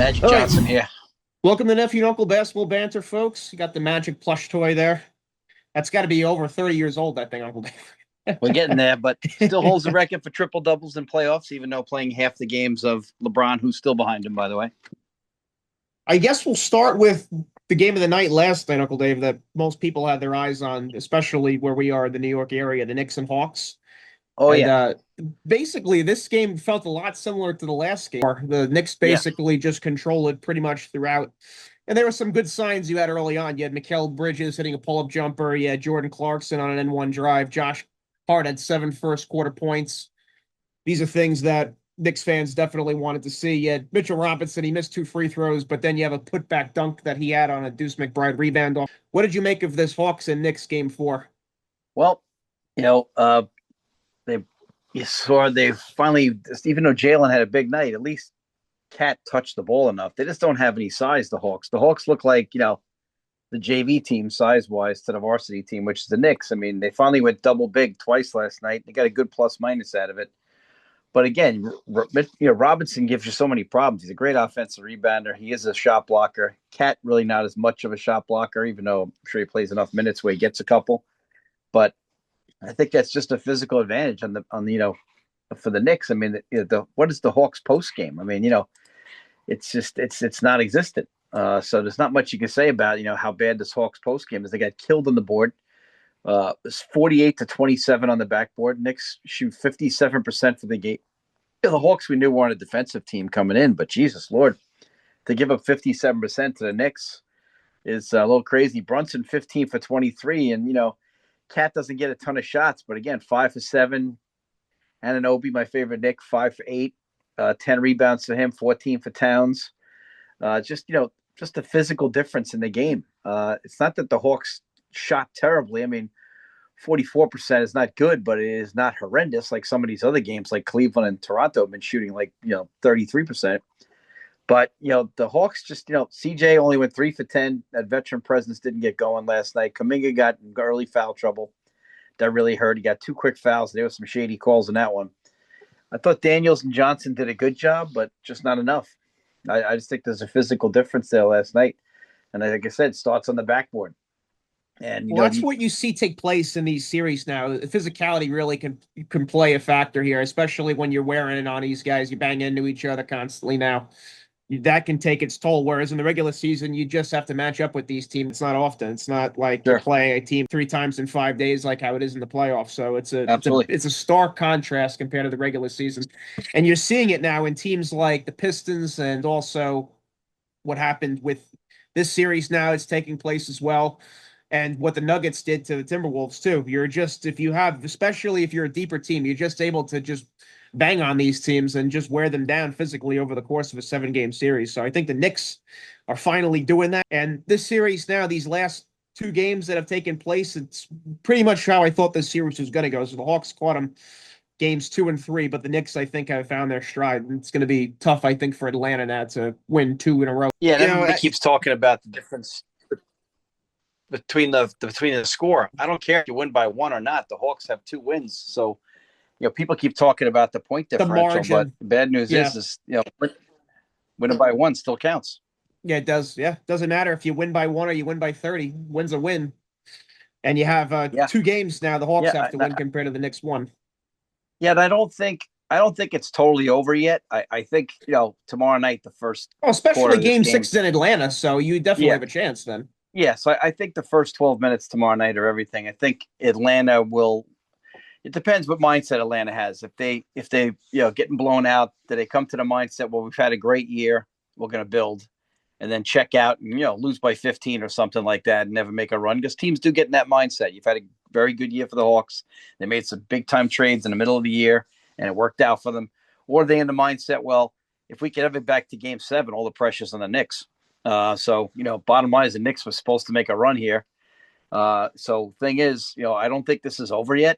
Magic All right. Johnson here. Welcome to Nephew and Uncle Basketball Banter, folks. You got the magic plush toy there. That's got to be over 30 years old, that thing, Uncle We're getting there, but still Dave. holds the record for triple doubles in playoffs, even though playing half the games of LeBron, who's still behind him, by the way. I guess we'll start with the game of the night last night, Uncle Dave, that most people had their eyes on, especially where we are in the New York area, the Knicks and Hawks. Oh And yeah, basically, this game felt a lot similar to the last game. The Knicks yeah, basically just controlled it pretty much throughout. And there were some good signs you had early on. You had Mikal Bridges hitting a pull-up jumper. You had Jordan Clarkson on an N1 drive. Josh Hart had 7 first-quarter points. These are things that Knicks fans definitely wanted to see. You had Mitchell Robinson. He missed 2 free throws, but then you have a putback dunk that he had on a Deuce McBride rebound. What did you make of this Hawks and Knicks game 4? well, you know, they you saw they finally, even though Jalen had a big night, at least Cat touched the ball enough. They just don't have any size. The Hawks. The Hawks look like the JV team size wise to the varsity team, which is the Knicks. I mean, they finally went double big twice last night. They got a good plus minus out of it. But again, Robinson gives you so many problems. He's a great offensive rebounder. He is a shot blocker. Cat really not as much of a shot blocker, even though I'm sure he plays enough minutes where he gets a couple. But I think that's just a physical advantage on for the Knicks. I mean, what is the Hawks post game? I mean, it's just it's non-existent. So there's not much you can say about how bad this Hawks post game is. They got killed on the board. It's 48-27 on the backboard. Knicks shoot 57% for the game. The Hawks we knew weren't a defensive team coming in, but Jesus Lord, to give up 57% to the Knicks is a little crazy. Brunson 15 for 23, and Cat doesn't get a ton of shots, but again 5 for 7. Anunoby, my favorite Knick, 5 for 8, 10 rebounds to him, 14 for Towns. Just a physical difference in the game. It's not that the Hawks shot terribly. I mean, 44% is not good, but it is not horrendous like some of these other games like Cleveland and Toronto have been shooting 33%. But the Hawks just CJ only went 3 for 10. That veteran presence didn't get going last night. Kuminga got early foul trouble. That really hurt. He got 2 quick fouls. There were some shady calls in that one. I thought Daniels and Johnson did a good job, but just not enough. I just think there's a physical difference there last night. And like I said, starts on the backboard. And Well, that's what you see take place in these series now. Physicality really can play a factor here, especially when you're wearing it on these guys. You bang into each other constantly now. That can take its toll. Whereas in the regular season, you just have to match up with these teams. It's not often. It's not like you're sure, playing a team 3 times in 5 days like how it is in the playoffs. So absolutely. it's a stark contrast compared to the regular season. And you're seeing it now in teams like the Pistons and also what happened with this series now is taking place as well. And what the Nuggets did to the Timberwolves too. You're just if you have, especially if you're a deeper team, you're just able to just bang on these teams and just wear them down physically over the course of a 7-game series. So I think the Knicks are finally doing that. And this series now, these last 2 games that have taken place, it's pretty much how I thought this series was going to go. So the Hawks caught them games 2 and 3, but the Knicks, I think, have found their stride. And it's going to be tough, I think, for Atlanta now to win 2 in a row. Yeah, and everybody keeps talking about the difference between the score. I don't care if you win by 1 or not. The Hawks have 2 wins, so people keep talking about the point the differential, but margin, the bad news yeah, is winning by 1 still counts. yeah, it does. Yeah, doesn't matter if you win by 1 or you win by 30. Win's a win. And you have Yeah, 2 games now the Hawks yeah, have to win compared to the Knicks one. yeah. And I don't think it's totally over yet. I think tomorrow night the first Well, quarter especially of this game game. 6 in Atlanta, so you definitely Yeah, have a chance then. yeah. So I think the first 12 minutes tomorrow night are everything. I think Atlanta will. It depends what mindset Atlanta has. If they getting blown out, do they come to the mindset, well, we've had a great year, we're going to build, and then check out and lose by 15 or something like that and never make a run? Because teams do get in that mindset. You've had a very good year for the Hawks. They made some big time trades in the middle of the year, and it worked out for them. Or are they in the mindset, well, if we get ever back to Game 7, all the pressure's on the Knicks. So bottom line is the Knicks was supposed to make a run here. So thing is, I don't think this is over yet.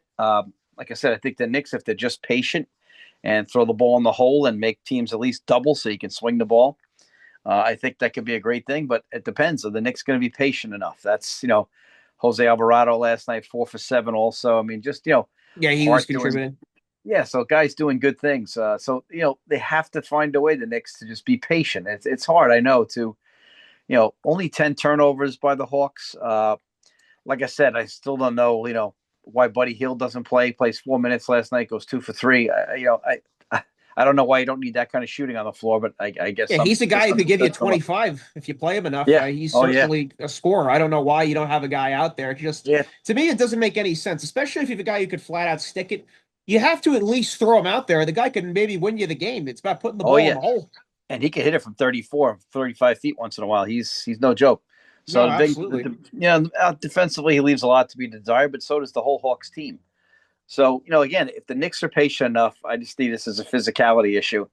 Like I said, I think the Knicks, if they're just patient and throw the ball in the hole and make teams at least double so you can swing the ball, I think that could be a great thing. But it depends. Are the Knicks going to be patient enough? That's Jose Alvarado last night, 4 for 7. Also, I mean, just Yeah, he was Hart doing contributing. Yeah, so guys doing good things. So they have to find a way the Knicks to just be patient. It's hard, I know, to only 10 turnovers by the Hawks. Like I said, I still don't know why Buddy Hield doesn't play. Plays 4 minutes last night, goes 2 for 3. I don't know why you don't need that kind of shooting on the floor, but I guess Yeah, some he's a guy who systems could give you set them up. 25 if you play him enough. Yeah. He's Oh yeah. certainly a scorer. I don't know why you don't have a guy out there. Just Yeah. to me, it doesn't make any sense, especially if you have a guy who could flat out stick it. You have to at least throw him out there. The guy can maybe win you the game. It's about putting the Oh ball in yeah. the hole. And he can hit it from 34, 35 feet once in a while. He's no joke. No, So absolutely. defensively he leaves a lot to be desired, but so does the whole Hawks team. So again, if the Knicks are patient enough, I just see this as a physicality issue.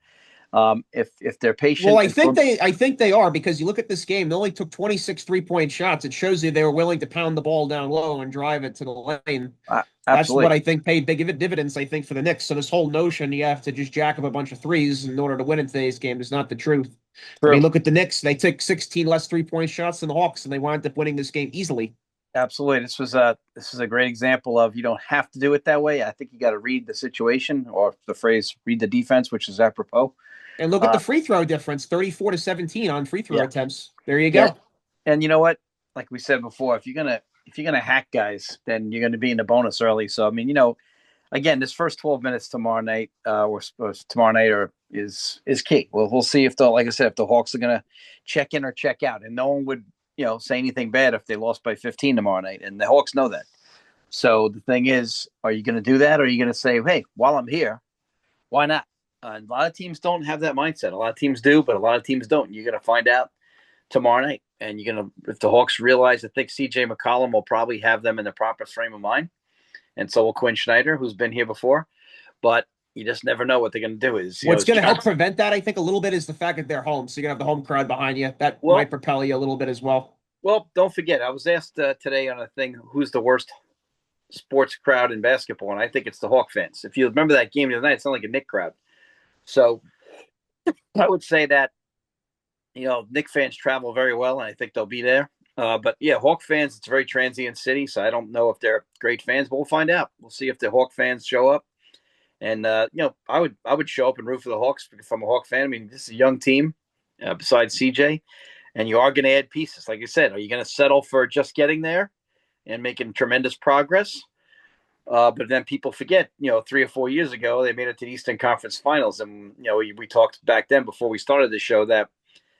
If they're Well, patient and I think they are because you look at this game, they only took 26 3-point shots. It shows you they were willing to pound the ball down low and drive it to the lane. That's what absolutely, I think paid big dividends, I think, for the Knicks. So this whole notion you have to just jack up a bunch of threes in order to win in today's game is not the truth. I mean, true, look at the Knicks. They took 16 less 3-point shots than the Hawks, and they wound up winning this game easily. absolutely. This was a great example of you don't have to do it that way. I think you got to read the situation, or the phrase "read the defense," which is apropos. And look at the Uh, free throw difference, 34 to 17 on free throw yeah, attempts. There you yeah. go. And you know what? Like we said before, if you're gonna hack guys, then you're gonna be in the bonus early. So I mean, again, this first 12 minutes tomorrow night, or tomorrow night, is key. We'll see if like I said, if the Hawks are gonna check in or check out, and no one would say anything bad if they lost by 15 tomorrow night, and the Hawks know that. So the thing is, are you gonna do that, or are you gonna say, hey, while I'm here, why not? A lot of teams don't have that mindset. A lot of teams do, but a lot of teams don't. You're gonna find out tomorrow night, and you're gonna if the Hawks realize, I think C.J. McCollum will probably have them in the proper frame of mind, and so will Quinn Schneider, who's been here before. But you just never know what they're going to do. What's going to help prevent that, I think, a little bit is the fact that they're home. So you're going to have the home crowd behind you. That might well, propel you a little bit as well. well, don't forget, I was asked today on a thing who's the worst sports crowd in basketball, and I think it's the Hawk fans. If you remember that game the other night, it's not like a Knick crowd. So I would say that Knick fans travel very well, and I think they'll be there. But yeah, Hawk fans, it's a very transient city, so I don't know if they're great fans, but we'll find out. We'll see if the Hawk fans show up. And I would show up and root for the Hawks if I'm a Hawk fan. I mean, this is a young team, besides CJ, and you are going to add pieces. Like I said, are you going to settle for just getting there and making tremendous progress? But then people forget, 3 or 4 years ago, they made it to the Eastern Conference Finals, and we talked back then before we started the show that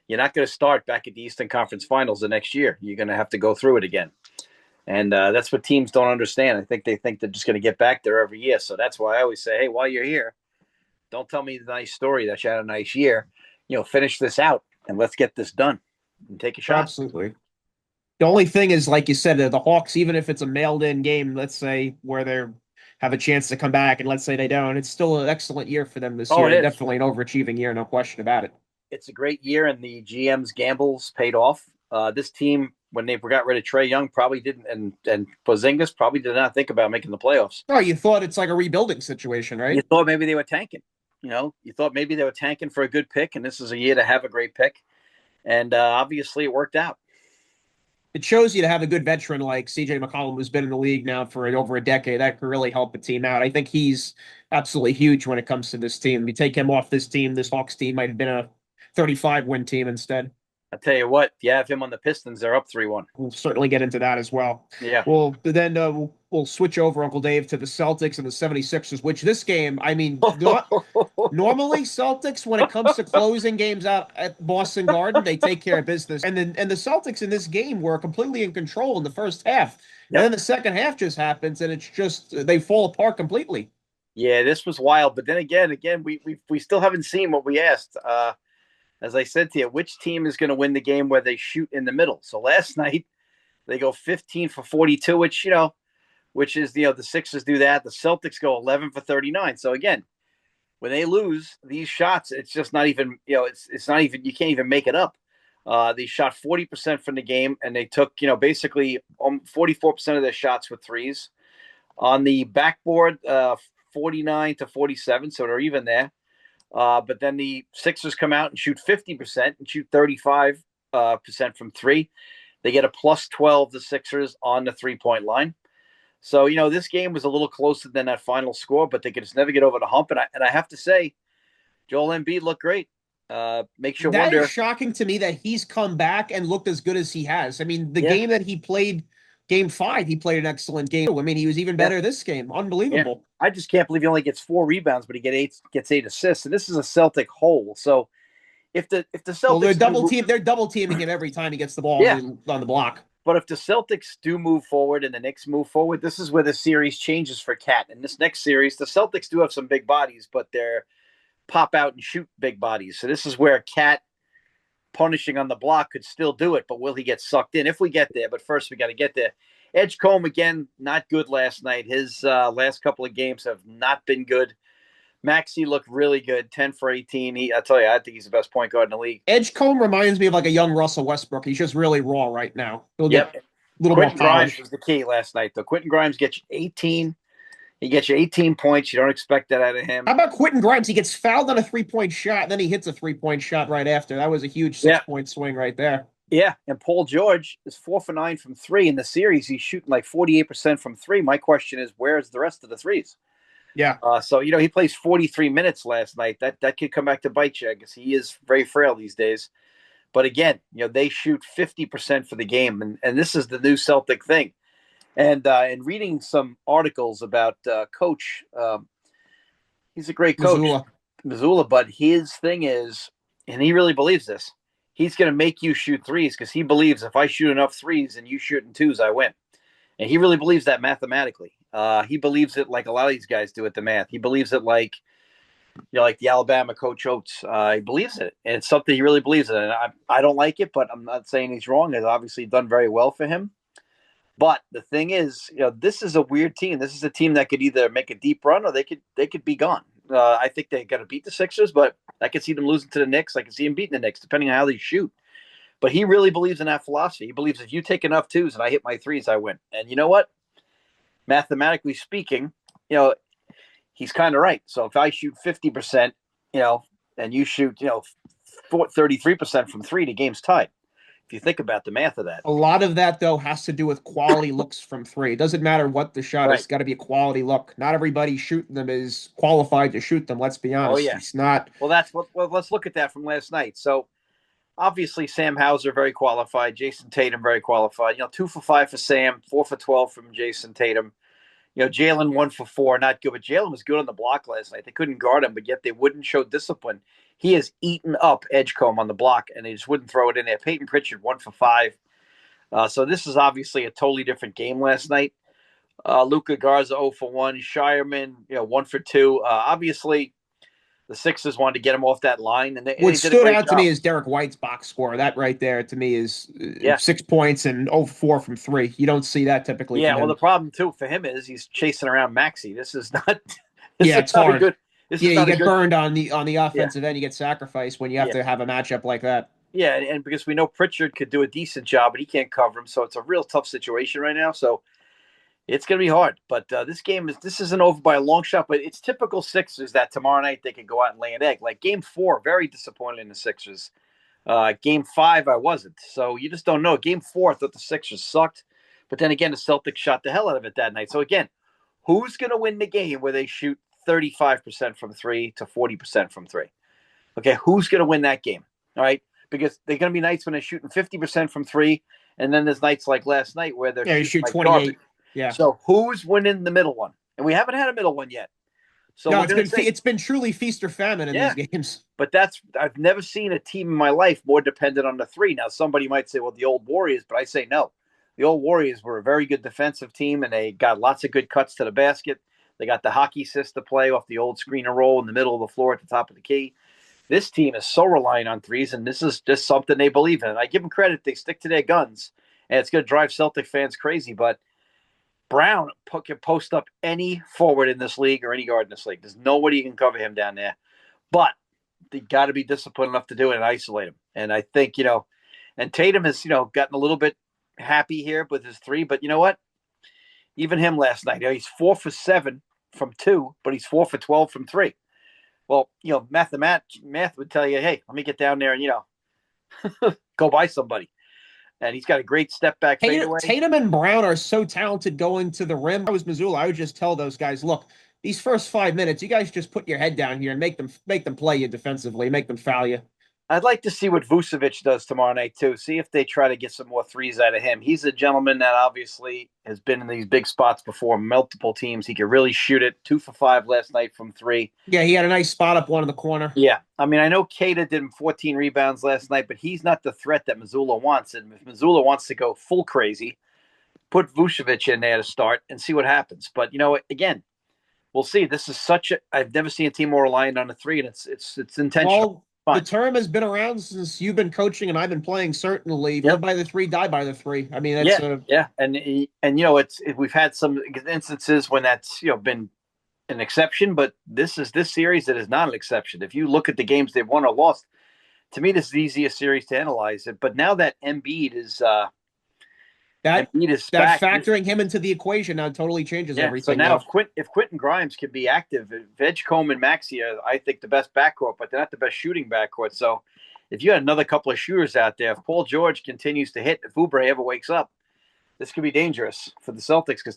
you're not going to start back at the Eastern Conference Finals the next year. You're going to have to go through it again. And that's what teams don't understand. I think they think they're just going to get back there every year. So that's why I always say, hey, while you're here, don't tell me the nice story that you had a nice year. Finish this out and let's get this done and take a shot. Absolutely. The only thing is, like you said, the Hawks, even if it's a mailed-in game, let's say where they have a chance to come back, and let's say they don't, it's still an excellent year for them this Oh, year, it and is. definitely an overachieving year, no question about it. It's a great year, and the GM's gambles paid off. This team, when they got rid of Trae Young, probably didn't, and Porzingis probably did not think about making the playoffs. Oh, you thought it's like a rebuilding situation, You right? thought maybe they were tanking. You thought maybe they were tanking for a good pick, and this is a year to have a great pick. And obviously, it worked out. It shows you to have a good veteran like CJ McCollum, who's been in the league now for over a decade. That could really help a team out. I think he's absolutely huge when it comes to this team. If you take him off this team, this Hawks team might have been a 35-win team instead. I tell you what, you have him on the Pistons, they're up 3-1. We'll certainly get into that as well. Yeah. Well, then we'll switch over, Uncle Dave, to the Celtics and the 76ers, which this game, I mean, normally Celtics, when it comes to closing games out at Boston Garden, they take care of business. And the Celtics in this game were completely in control in the first half. And Yep. then the second half just happens, and it's just they fall apart completely. Yeah, this was wild. But then again, we still haven't seen what we asked. As I said to you, which team is going to win the game where they shoot in the middle? So last night they go 15 for 42, which is the Sixers do that. The Celtics go 11 for 39. So again, when they lose these shots, it's just not even it's not even, you can't even make it up. They shot 40% from the game, and they took basically 44% of their shots with threes. On the backboard, 49 to 47, so they're even there. But then the Sixers come out and shoot 50% and shoot 35% from three. They get a plus 12, the Sixers, on the 3-point line. So, this game was a little closer than that final score, but they could just never get over the hump. And I have to say, Joel Embiid looked great. Makes you That is wonder. shocking to me that he's come back and looked as good as he has. I mean, the Yeah, game that he played, game five, he played an excellent game. I mean, he was even yeah, better this game. yeah. Unbelievable. I just can't believe he only gets 4 rebounds, but he gets 8 assists. And this is a Celtic hole. So if the Well, Celtics do, they're double teaming him every time he gets the ball yeah. on the block. But if the Celtics do move forward and the Knicks move forward, this is where the series changes for Cat. In this next series, the Celtics do have some big bodies, but they're pop out and shoot big bodies. So this is where Cat punishing on the block could still do it, but will he get sucked in if we get there? But first, we got to get there. Edgecombe, again, not good last night. His last couple of games have not been good. Maxey looked really good, 10 for 18. I tell you, I think he's the best point guard in the league. Edgecombe reminds me of like a young Russell Westbrook. He's just really raw right now. He'll get Yep. a little more Quentin Grimes polish. was the key last night, though. Quentin Grimes gets you 18. He gets you 18 points. You don't expect that out of How him. about Quentin Grimes? He gets fouled on a 3-point shot, and then he hits a 3-point shot right after. That was a huge Yeah. 6-point swing right there. Yeah. And Paul George is 4 for 9 from three in the series. He's shooting like 48% from three. My question is, where's the rest of the threes? Yeah. So he plays 43 minutes last night. That could come back to bite you because he is very frail these days. But again, they shoot 50% for the game, and this is the new Celtic thing. And reading some articles about Coach, he's a great coach, Missoula. Missoula. But his thing is, and he really believes this, he's going to make you shoot threes because he believes if I shoot enough threes and you shoot in twos, I win. And he really believes that mathematically. He believes it like a lot of these guys do at the math. He believes it like like the Alabama coach Oates. He believes it, and it's something he really believes in. And I don't like it, but I'm not saying he's wrong. It's obviously done very well for him. But the thing is, this is a weird team. This is a team that could either make a deep run or they could be gone. I think they got to beat the Sixers, but I could see them losing to the Knicks. I can see them beating the Knicks, depending on how they shoot. But he really believes in that philosophy. He believes if you take enough twos and I hit my threes, I win. And you know what? Mathematically speaking, he's kind of right. So if I shoot 50%, and you shoot, 33% from three, the game's tied. If you think about the math of that. A lot of that, though, has to do with quality looks from three. It doesn't matter what the shot is. Right. It's got to be a quality look. Not everybody shooting them is qualified to shoot them. Let's be Oh, honest. yeah. It's not. Well, let's look at that from last night. So obviously Sam Hauser, very qualified. Jason Tatum, very qualified. 2 for 5 for Sam, 4 for 12 from Jason Tatum. Jalen 1 for 4, not good, but Jalen was good on the block last night. They couldn't guard him, but yet they wouldn't show discipline. He has eaten up Edgecombe on the block, and they just wouldn't throw it in there. Peyton Pritchard 1 for 5. So this is obviously a totally different game last night. Luka Garza 0 for 1. Shireman, 1 for 2. Obviously, the Sixers wanted to get him off that line, and What they did a stood great out to me job. is Derek White's box score. That right there, to me, is Yeah. 6 points and 0 for 4 from three. You don't see that typically Yeah, from well, him. the problem, too, for him is he's chasing around Maxey. This is not this Yeah, is it's not a hard. good this Yeah, is you not a get good burned on the yeah. offensive end. You get sacrificed when you have Yeah. to have a matchup like that. Yeah, and because we know Pritchard could do a decent job, but he can't cover him, so it's a real tough situation right now. So it's going to be hard. But this isn't over by a long shot. But it's typical Sixers that tomorrow night they can go out and lay an egg. Like Game 4, very disappointed in the Sixers. Game 5, I wasn't. So you just don't know. Game 4, I thought the Sixers sucked, but then again, the Celtics shot the hell out of it that night. So again, who's going to win the game where they shoot 35% from three to 40% from three? Okay, who's going to win that game? All right, because they're going to be nights when they're shooting 50% from three, and then there's nights like last night where they're Yeah, you shooting shoot like garbage. 28. Yeah. So who's winning the middle one? And we haven't had a middle one yet. So No, we're going to see. it's been truly feast or famine in these Yeah, games. but I've never seen a team in my life more dependent on the three. Now somebody might say, well, the old Warriors, but I say no. The old Warriors were a very good defensive team, and they got lots of good cuts to the basket. They got the hockey assist to play off the old screen and roll in the middle of the floor at the top of the key. This team is so reliant on threes, and this is just something they believe in. And I give them credit; they stick to their guns, and it's going to drive Celtic fans crazy. But Brown can post up any forward in this league or any guard in this league. There's nobody who can cover him down there. But they got to be disciplined enough to do it and isolate him. And I think, and Tatum has, gotten a little bit happy here with his three. But you know what? Even him last night, he's 4 for 7 from two, but he's 4 for 12 from three. Well, math would tell you, hey, let me get down there and, go by somebody. and he's got a great step back fadeaway. Tatum and Brown are so talented going to the rim. If I was Missoula, I would just tell those guys, look, these first 5 minutes, you guys just put your head down here and make them play you defensively, make them foul you. I'd like to see what Vucevic does tomorrow night too. See if they try to get some more threes out of him. He's a gentleman that obviously has been in these big spots before, multiple teams. He could really shoot it. 2 for 5 last night from three. Yeah, he had a nice spot up one in the corner. Yeah, I mean, I know Keita did 14 rebounds last night, but he's not the threat that Missoula wants. And if Missoula wants to go full crazy, put Vucevic in there to start and see what happens. But again, we'll see. This is such a I've never seen a team more reliant on a three, and it's intentional. Well, the Fine. term has been around since you've been coaching and I've been playing. Certainly, live Yep. by the three, die by the three. I mean, Yeah, it's a yeah, and we've had some instances when that's been an exception, but this series that is not an exception. If you look at the games they've won or lost, to me this is the easiest series to analyze it. But now that that Embiid is that back, factoring him into the equation now totally changes yeah. So everything. now Now, if Quentin Grimes can be active, Edgecombe and Maxey are, I think, the best backcourt, but they're not the best shooting backcourt. So if you had another couple of shooters out there, if Paul George continues to hit, if Oubre ever wakes up, this could be dangerous for the Celtics because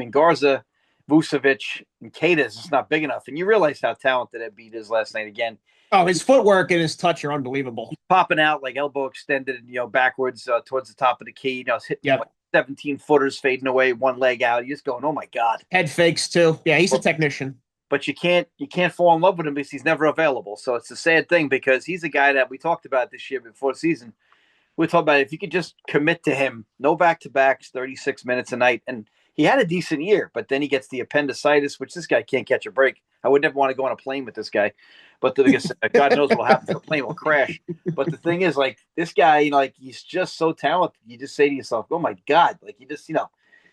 Garza, Vucevic, and Keita is just not big enough. And you realize how talented Embiid is last night again. oh, his footwork and his touch are unbelievable. Popping out like elbow extended, backwards towards the top of the key. It's hitting Yep. like 17 footers fading away, one leg out. You're just going, oh my God. Head fakes too. Yeah, he's a Well, technician. but you can't fall in love with him because he's never available. So it's a sad thing because he's a guy that we talked about this year before the season. We talked about if you could just commit to him, no back to backs, 36 minutes a night, and he had a decent year, but then he gets the appendicitis, which this guy can't catch a break. I would never want to go on a plane with this guy, but God knows what will happen. The plane will crash. But the thing is, like this guy, he's just so talented. You just say to yourself, "Oh my God!" Like you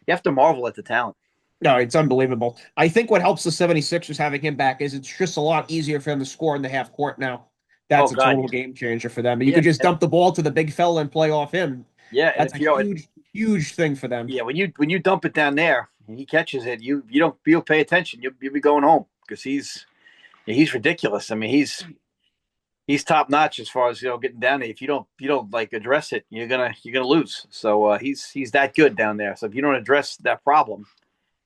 have to marvel at the talent. No, it's unbelievable. I think what helps the 76ers having him back is it's just a lot easier for him to score in the half court now. Oh That's a God, total game changer for them. You yeah, could just dump the ball to the big fella and play off him. yeah. And That's if a you know, huge, huge thing for them. yeah, when you dump it down there and he catches it, you'll pay attention. You'll be going home because he's ridiculous. I mean, he's top notch as far as getting down there. If you don't like address it, you're gonna lose. So he's that good down there. So if you don't address that problem,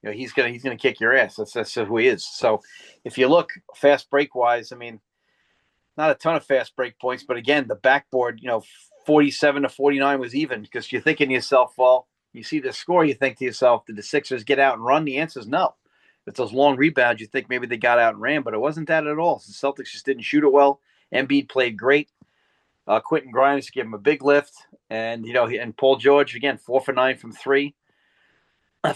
he's gonna kick your ass. That's who he is. So if you look fast break wise, I mean, not a ton of fast break points, but again, the backboard, 47 to 49 was even because you're thinking to yourself, well, you see the score, you think to yourself, did the Sixers get out and run? The answer is no. It's those long rebounds. You think maybe they got out and ran, but it wasn't that at all. The Celtics just didn't shoot it well. Embiid played great. Quentin Grimes gave him a big lift, and and Paul George again 4 for 9 from three.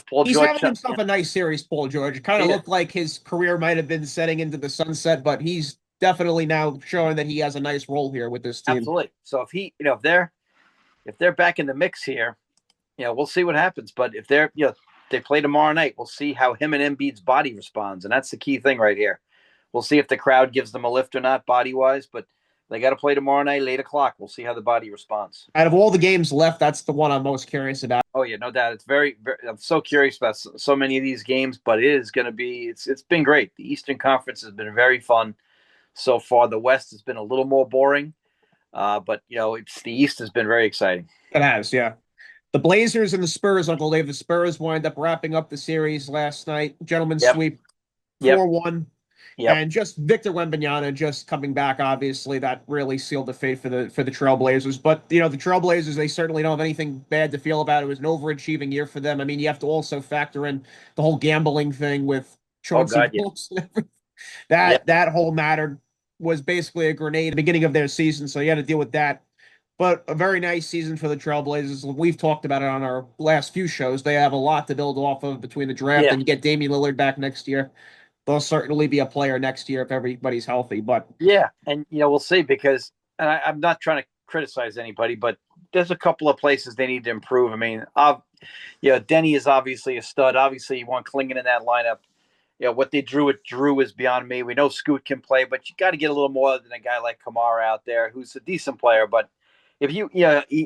Paul He's George having himself a nice series, Paul George. It kind of yeah, looked like his career might have been setting into the sunset, but he's definitely now showing that he has a nice role here with this team. absolutely. So if they're back in the mix here, we'll see what happens. But if they play tomorrow night, we'll see how him and Embiid's body responds, and that's the key thing right here. We'll see if the crowd gives them a lift or not, body wise. But they got to play tomorrow night, 8 o'clock. We'll see how the body responds. Out of all the games left, that's the one I'm most curious about. Oh yeah, no doubt. It's very, very I'm so curious about so many of these games, but it is going to be. It's been great. The Eastern Conference has been very fun so far. The West has been a little more boring, but it's the East has been very exciting. It has, yeah. The Blazers and the Spurs, Uncle Dave. The Spurs wind up wrapping up the series last night. Gentlemen's Yep, sweep yep, 4-1. yep. And just Victor Wembanyama just coming back, obviously, that really sealed the fate for the Trailblazers. But the Trailblazers, they certainly don't have anything bad to feel about. It was an overachieving year for them. I mean, you have to also factor in the whole gambling thing with Oh Chauncey God, yeah, Billups and everything. yeah, That whole matter was basically a grenade at the beginning of their season, so you had to deal with that. But a very nice season for the Trailblazers. We've talked about it on our last few shows. They have a lot to build off of between the draft yeah, and you get Damian Lillard back next year. They'll certainly be a player next year if everybody's healthy. But yeah. And we'll see because I'm not trying to criticize anybody, but there's a couple of places they need to improve. I mean, Denny is obviously a stud. Obviously, you want Klingon in that lineup. What they drew with Drew is beyond me. We know Scoot can play, but you got to get a little more than a guy like Kamara out there, who's a decent player. But if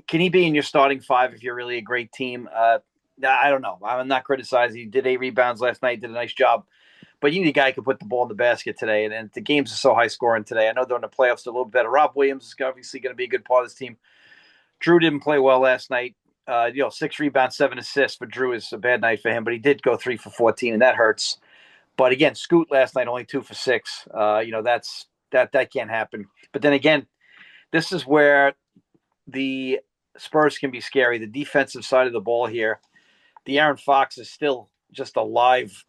can he be in your starting five if you're really a great team? I don't know. I'm not criticizing. He did 8 rebounds last night, did a nice job. But you need a guy who can put the ball in the basket today. And the games are so high scoring today. I know they're in the playoffs a little better. Rob Williams is obviously going to be a good part of this team. Drew didn't play well last night. 6 rebounds, 7 assists for Drew is a bad night for him, but he did go 3 for 14, and that hurts. But again, Scoot last night only 2 for 6. That can't happen. But then again, this is where the Spurs can be scary. The defensive side of the ball here, the Aaron Fox is still just a live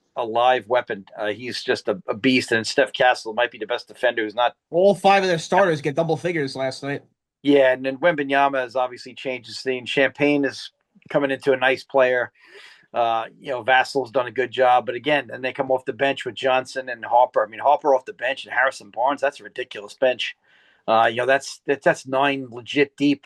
weapon. He's just a beast, and Steph Castle might be the best defender. Who's not. All five of their starters get double figures last night. Yeah, and then Wembenyama has obviously changed his scene. Champagne is coming into a nice player. Vassal's done a good job, but again, and they come off the bench with Johnson and Harper. I mean, Harper off the bench and Harrison Barnes. That's a ridiculous bench. That's 9 legit deep.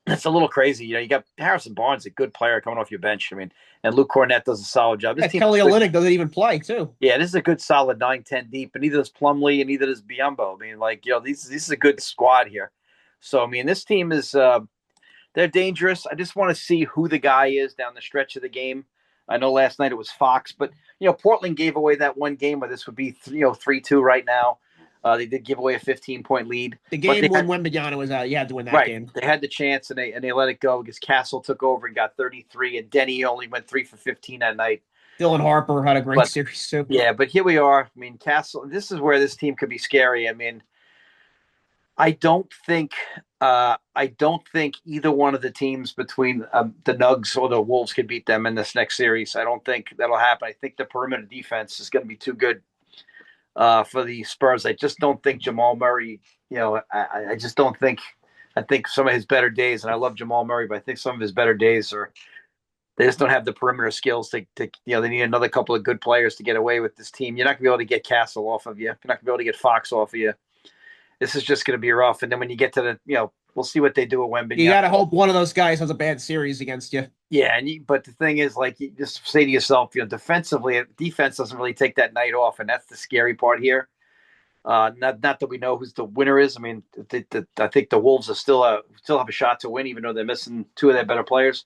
It's a little crazy. You got Harrison Barnes, a good player coming off your bench. I mean, and Luke Cornett does a solid job. Yeah, This team, Kelly Olynyk doesn't even play too. yeah, this is a good solid 9-10 deep, and neither is Plumlee and neither is Biombo. I mean, this is a good squad here. So I mean, this team is they're dangerous. I just want to see who the guy is down the stretch of the game. I know last night it was Fox, but Portland gave away that one game where this would be 3-2 right now. They did give away a 15-point lead. The game when Wembanyama was out, you had to win that right, game. They had the chance and they let it go because Castle took over and got 33, and Denny only went 3 for 15 that night. Dylan Harper had a great series too. Yeah, but here we are. I mean, Castle. This is where this team could be scary. I mean, I don't think either one of the teams between the Nugs or the Wolves could beat them in this next series. I don't think that'll happen. I think the perimeter defense is going to be too good for the Spurs. I just don't think Jamal Murray. I just don't think. I think some of his better days, and I love Jamal Murray, but I think some of his better days are they just don't have the perimeter skills to they need another couple of good players to get away with this team. You're not going to be able to get Castle off of you. You're not going to be able to get Fox off of you. This is just going to be rough. And then when you get to we'll see what they do with Wemby. You got to hope one of those guys has a bad series against you. Yeah, but the thing is, you just say to yourself, defensively, defense doesn't really take that night off, and that's the scary part here. Not that we know who the winner is. I mean, I think the Wolves are still have a shot to win, even though they're missing 2 of their better players.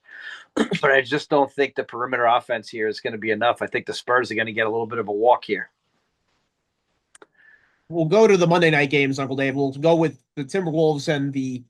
But I just don't think the perimeter offense here is going to be enough. I think the Spurs are going to get a little bit of a walk here. We'll go to the Monday night games, Uncle Dave. We'll go with the Timberwolves and the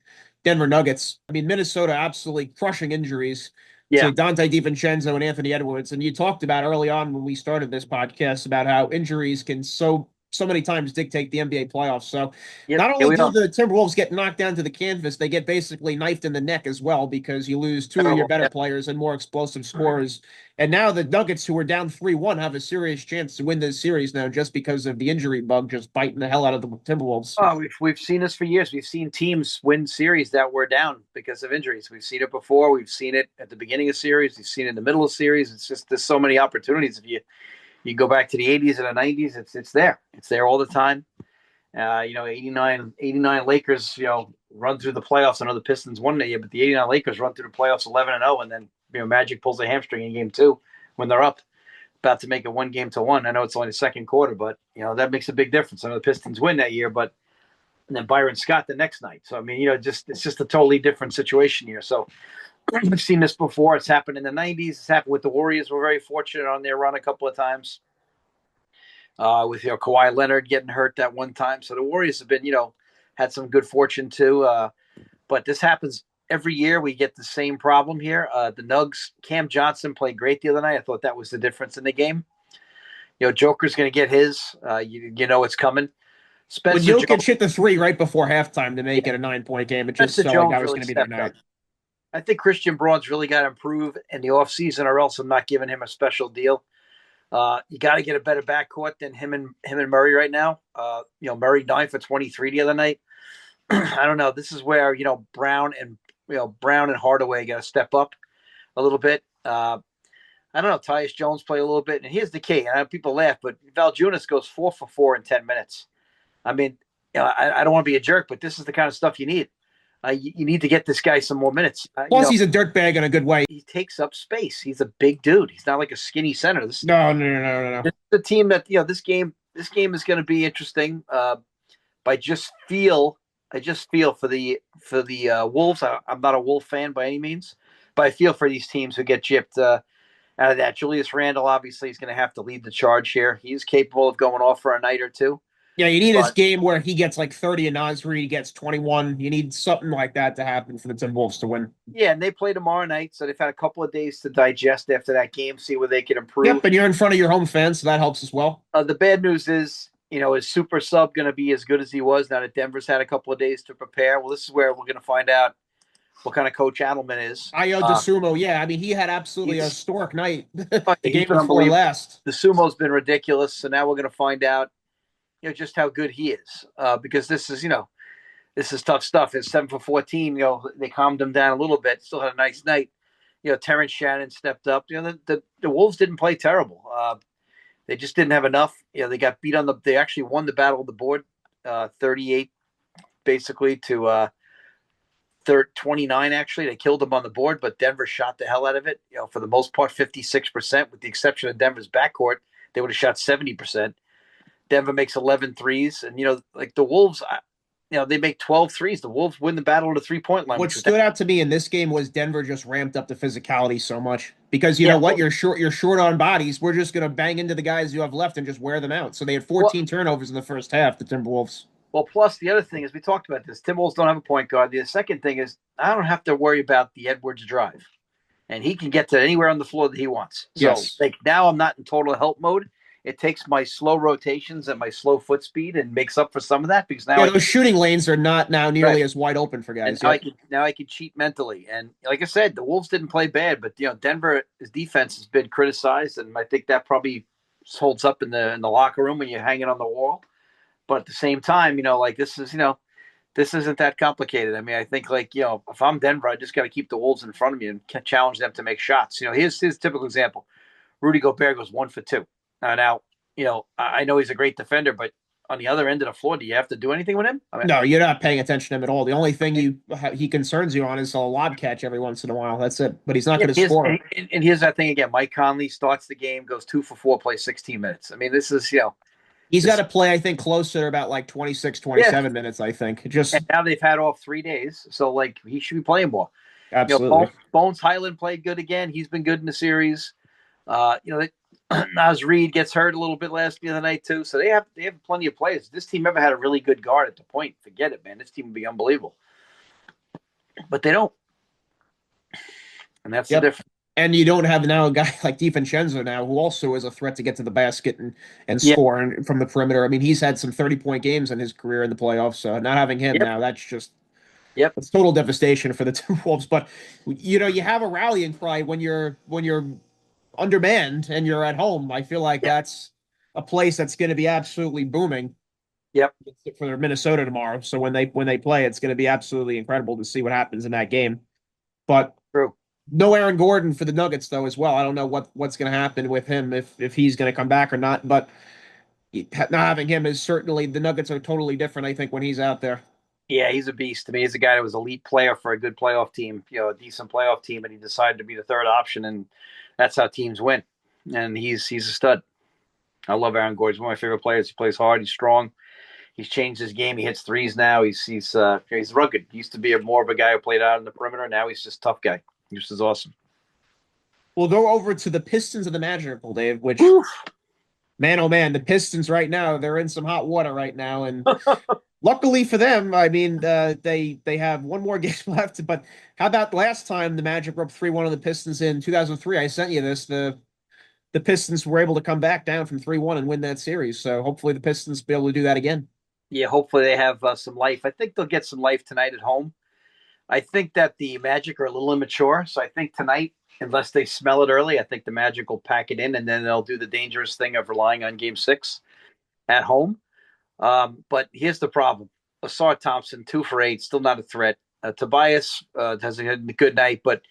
Denver Nuggets. I mean, Minnesota absolutely crushing injuries to Dante DiVincenzo and Anthony Edwards. And you talked about early on when we started this podcast about how injuries can so many times dictate the NBA playoffs. So not only do the Timberwolves get knocked down to the canvas, they get basically knifed in the neck as well because you lose 2 of your better players and more explosive scorers. And now the Nuggets, who are down 3-1, have a serious chance to win this series now just because of the injury bug just biting the hell out of the Timberwolves. Oh, we've seen this for years. We've seen teams win series that were down because of injuries. We've seen it before. We've seen it at the beginning of series. We've seen it in the middle of series. It's just there's so many opportunities. If you go back to the 80s and the 90s, it's there. It's there all the time. 89 Lakers, run through the playoffs. I know the Pistons won that year, but the 89 Lakers run through the playoffs 11-0, and then Magic pulls a hamstring in game 2 when they're up, about to make it 1-1. I know it's only the second quarter, but that makes a big difference. I know the Pistons win that year, and then Byron Scott the next night. So I mean, it's just a totally different situation here. So we've seen this before. It's happened in the 90s. It's happened with the Warriors. We're very fortunate on their run a couple of times. With Kawhi Leonard getting hurt that one time. So the Warriors have been, had some good fortune too. But this happens every year. We get the same problem here. The Nugs, Cam Johnson played great the other night. I thought that was the difference in the game. Joker's going to get his. It's coming. Spencer Jokic hit the 3 right before halftime to make it a 9-point game. It just felt like that was going to be their night. I think Christian Braun's really got to improve in the offseason, or else I'm not giving him a special deal. You got to get a better backcourt than him and Murray right now. Murray 9 for 23 the other night. I don't know. This is where Brown and Hardaway got to step up a little bit. I don't know. Tyus Jones play a little bit, and here's the key. I know people laugh, but Valanciunas goes 4 for 4 in 10 minutes. I mean, I don't want to be a jerk, but this is the kind of stuff you need. You need to get this guy some more minutes. Plus, he's a dirtbag in a good way. He takes up space. He's a big dude. He's not like a skinny center. No. This is the team that this game is going to be interesting. I just feel for the Wolves. I'm not a Wolf fan by any means, but I feel for these teams who get gypped out of that. Julius Randle obviously is going to have to lead the charge here. He's capable of going off for a night or two. Yeah, you need this But game where he gets like 30 and Nas Reed gets 21. You need something like that to happen for the Timberwolves to win. yeah, and they play tomorrow night, so they've had a couple of days to digest after that game, see where they can Yep, improve. and you're in front of your home fans, so that helps as well. The bad news is, is super sub going to be as good as he was now that Denver's had a couple of days to prepare? Well, this is where we're going to find out what kind of coach Adelman is. Ayo DeSumo, yeah, I mean he had absolutely a He's historic night the he's game been before unbelievable. last. The sumo's been ridiculous, so now we're going to find out, just how good he is. Because this is tough stuff. It's 7 for 14. They calmed him down a little bit. Still had a nice night. Terrence Shannon stepped up. The Wolves didn't play terrible. They just didn't have enough. They got beat on the. They actually won the battle of the board, 38 basically to 29. Actually, they killed them on the board, but Denver shot the hell out of it. For the most part, 56%, with the exception of Denver's backcourt, they would have shot 70%. Denver makes 11 threes, and like the Wolves, they make 12 threes. The Wolves win the battle of the 3-point line, What which was stood out to me in this game was Denver just ramped up the physicality so much because you yeah. know what, you're short on bodies. We're just gonna bang into the guys you have left and just wear them out. So they had Well, 14 turnovers in the first half. The Timberwolves. well, plus the other thing is we talked about this. Timberwolves don't have a point guard. The second thing is I don't have to worry about the Edwards drive, and he can get to anywhere on the floor that he wants. So Yes. like now I'm not in total help mode. It takes my slow rotations and my slow foot speed and makes up for some of that because now Yeah, I can those shooting lanes are not now right. nearly as wide open for And guys. now I Yep. can cheat mentally. And like I said, the Wolves didn't play bad, but Denver's defense has been criticized, and I think that probably holds up in the locker room when you're hanging on the wall. But at the same time, like this isn't that complicated. I mean, I think like if I'm Denver, I just got to keep the Wolves in front of me and challenge them to make shots. Here's his typical example: Rudy Gobert goes 1 for 2. Now, I know he's a great defender, but on the other end of the floor, do you have to do anything with him? I mean, No, you're not paying attention to him at all. The only thing he concerns you on is a lob catch every once in a while. That's it. But he's not yeah, going to score. and here's that thing again. Mike Conley starts the game, goes 2 for 4, plays 16 minutes. I mean, this is He's got this to play, I think, closer about like 26, yeah. 27 minutes, I think. And Just now they've had off 3 days, so like he should be playing more. absolutely. Bones Highland played good again. He's been good in the series. Nas Reed gets hurt a little bit the other night too, so they have plenty of players. If this team ever had a really good guard at the point, forget it, man. This team would be unbelievable, but they don't, and that's the Yep. difference. And you don't have now a guy like DiVincenzo now, who also is a threat to get to the basket and Yeah, score from the perimeter. I mean, he's had some 30-point games in his career in the playoffs. So not having him yep, now, yep, that's total devastation for the Timberwolves. But you have a rallying cry when you're undermanned and you're at home. I feel like yep, that's a place that's going to be absolutely booming yep. for Minnesota tomorrow. So when they play, it's going to be absolutely incredible to see what happens in that game. But True. no Aaron Gordon for the Nuggets though as well. I don't know what's going to happen with him if he's going to come back or not. But not having him is certainly the Nuggets are totally different. I think when he's out there. Yeah, he's a beast. To me, he's a guy that was an elite player for a good playoff team, a decent playoff team, and he decided to be the third option, and that's how teams win. And he's a stud. I love Aaron Gordon. He's one of my favorite players. He plays hard. He's strong. He's changed his game. He hits threes now. He's rugged. He used to be more of a guy who played out in the perimeter. Now he's just a tough guy. He just is awesome. We'll go over to the Pistons of the Magical, Dave, which Whew. man, oh man, the Pistons right now, they're in some hot water right now. And luckily for them, I mean, they have one more game left. But how about last time the Magic were up 3-1 of the Pistons in 2003? I sent you this. The Pistons were able to come back down from 3-1 and win that series. So hopefully the Pistons will be able to do that again. Yeah, hopefully they have some life. I think they'll get some life tonight at home. I think that the Magic are a little immature, so I think tonight, unless they smell it early, I think the Magic will pack it in, and then they'll do the dangerous thing of relying on Game 6 at home. But here's the problem: Asar Thompson, 2 for 8, still not a threat. Tobias has a good night, but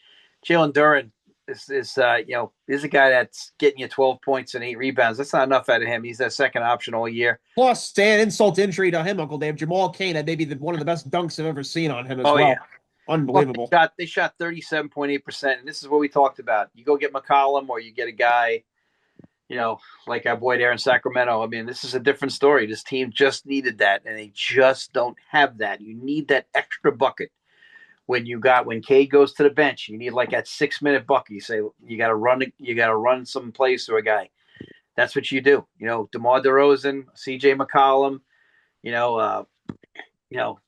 Jalen Duren is a guy that's getting you 12 points and 8 rebounds. That's not enough out of him. He's that second option all year. Plus, stand insult to injury to him, Uncle Dave. Jamal Cain had maybe one of the best dunks I've ever seen on him as Oh yeah. well. Well, Unbelievable. they shot 37.8%, and this is what we talked about. You go get McCollum, or you get a guy, like our boy there in Sacramento. I mean, this is a different story. This team just needed that, and they just don't have that. You need that extra bucket when Cade goes to the bench. You need like that 6-minute bucket. You say you got to run some plays to a guy. That's what you do. DeMar DeRozan, CJ McCollum, You know, uh,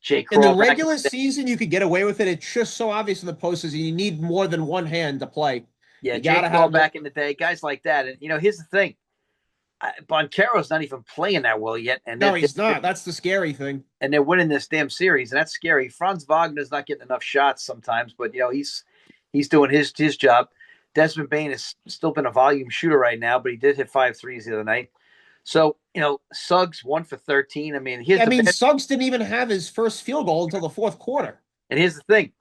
Jay In the Crawl back. regular season, you could get away with it. It's just so obvious in the postseason. You need more than one hand to play. Yeah, You Jay got to Crawl have more. back in the day, guys like that. And here's the thing: Boncaro's not even playing that well yet, and No, he's not. That's the scary thing. they're winning this damn series, and that's scary. Franz Wagner's not getting enough shots sometimes, but he's doing his job. Desmond Bain has still been a volume shooter right now, but he did hit 5 threes the other night. So Suggs 1 for 13. I mean, I mean, Suggs didn't even have his first field goal until the fourth quarter. here's the thing: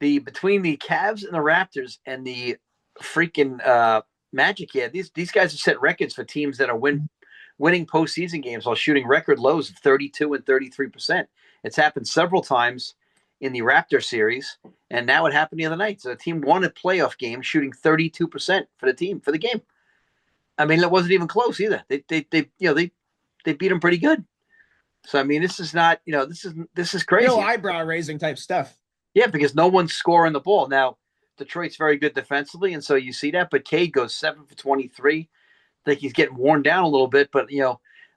the between the Cavs and the Raptors and the freaking Magic here, these guys have set records for teams that are winning postseason games while shooting record lows of 32 and 33%. It's happened several times in the Raptor series, and now it happened the other night. So the team won a playoff game shooting 32% for the game. I mean, it wasn't even close either. They beat them pretty good. So I mean, this is not this is Real crazy. eyebrow raising type stuff. Yeah, because no one's scoring the ball. Now, Detroit's very good defensively, and so you see that. But Cade goes 7 for 23. I think he's getting worn down a little bit, but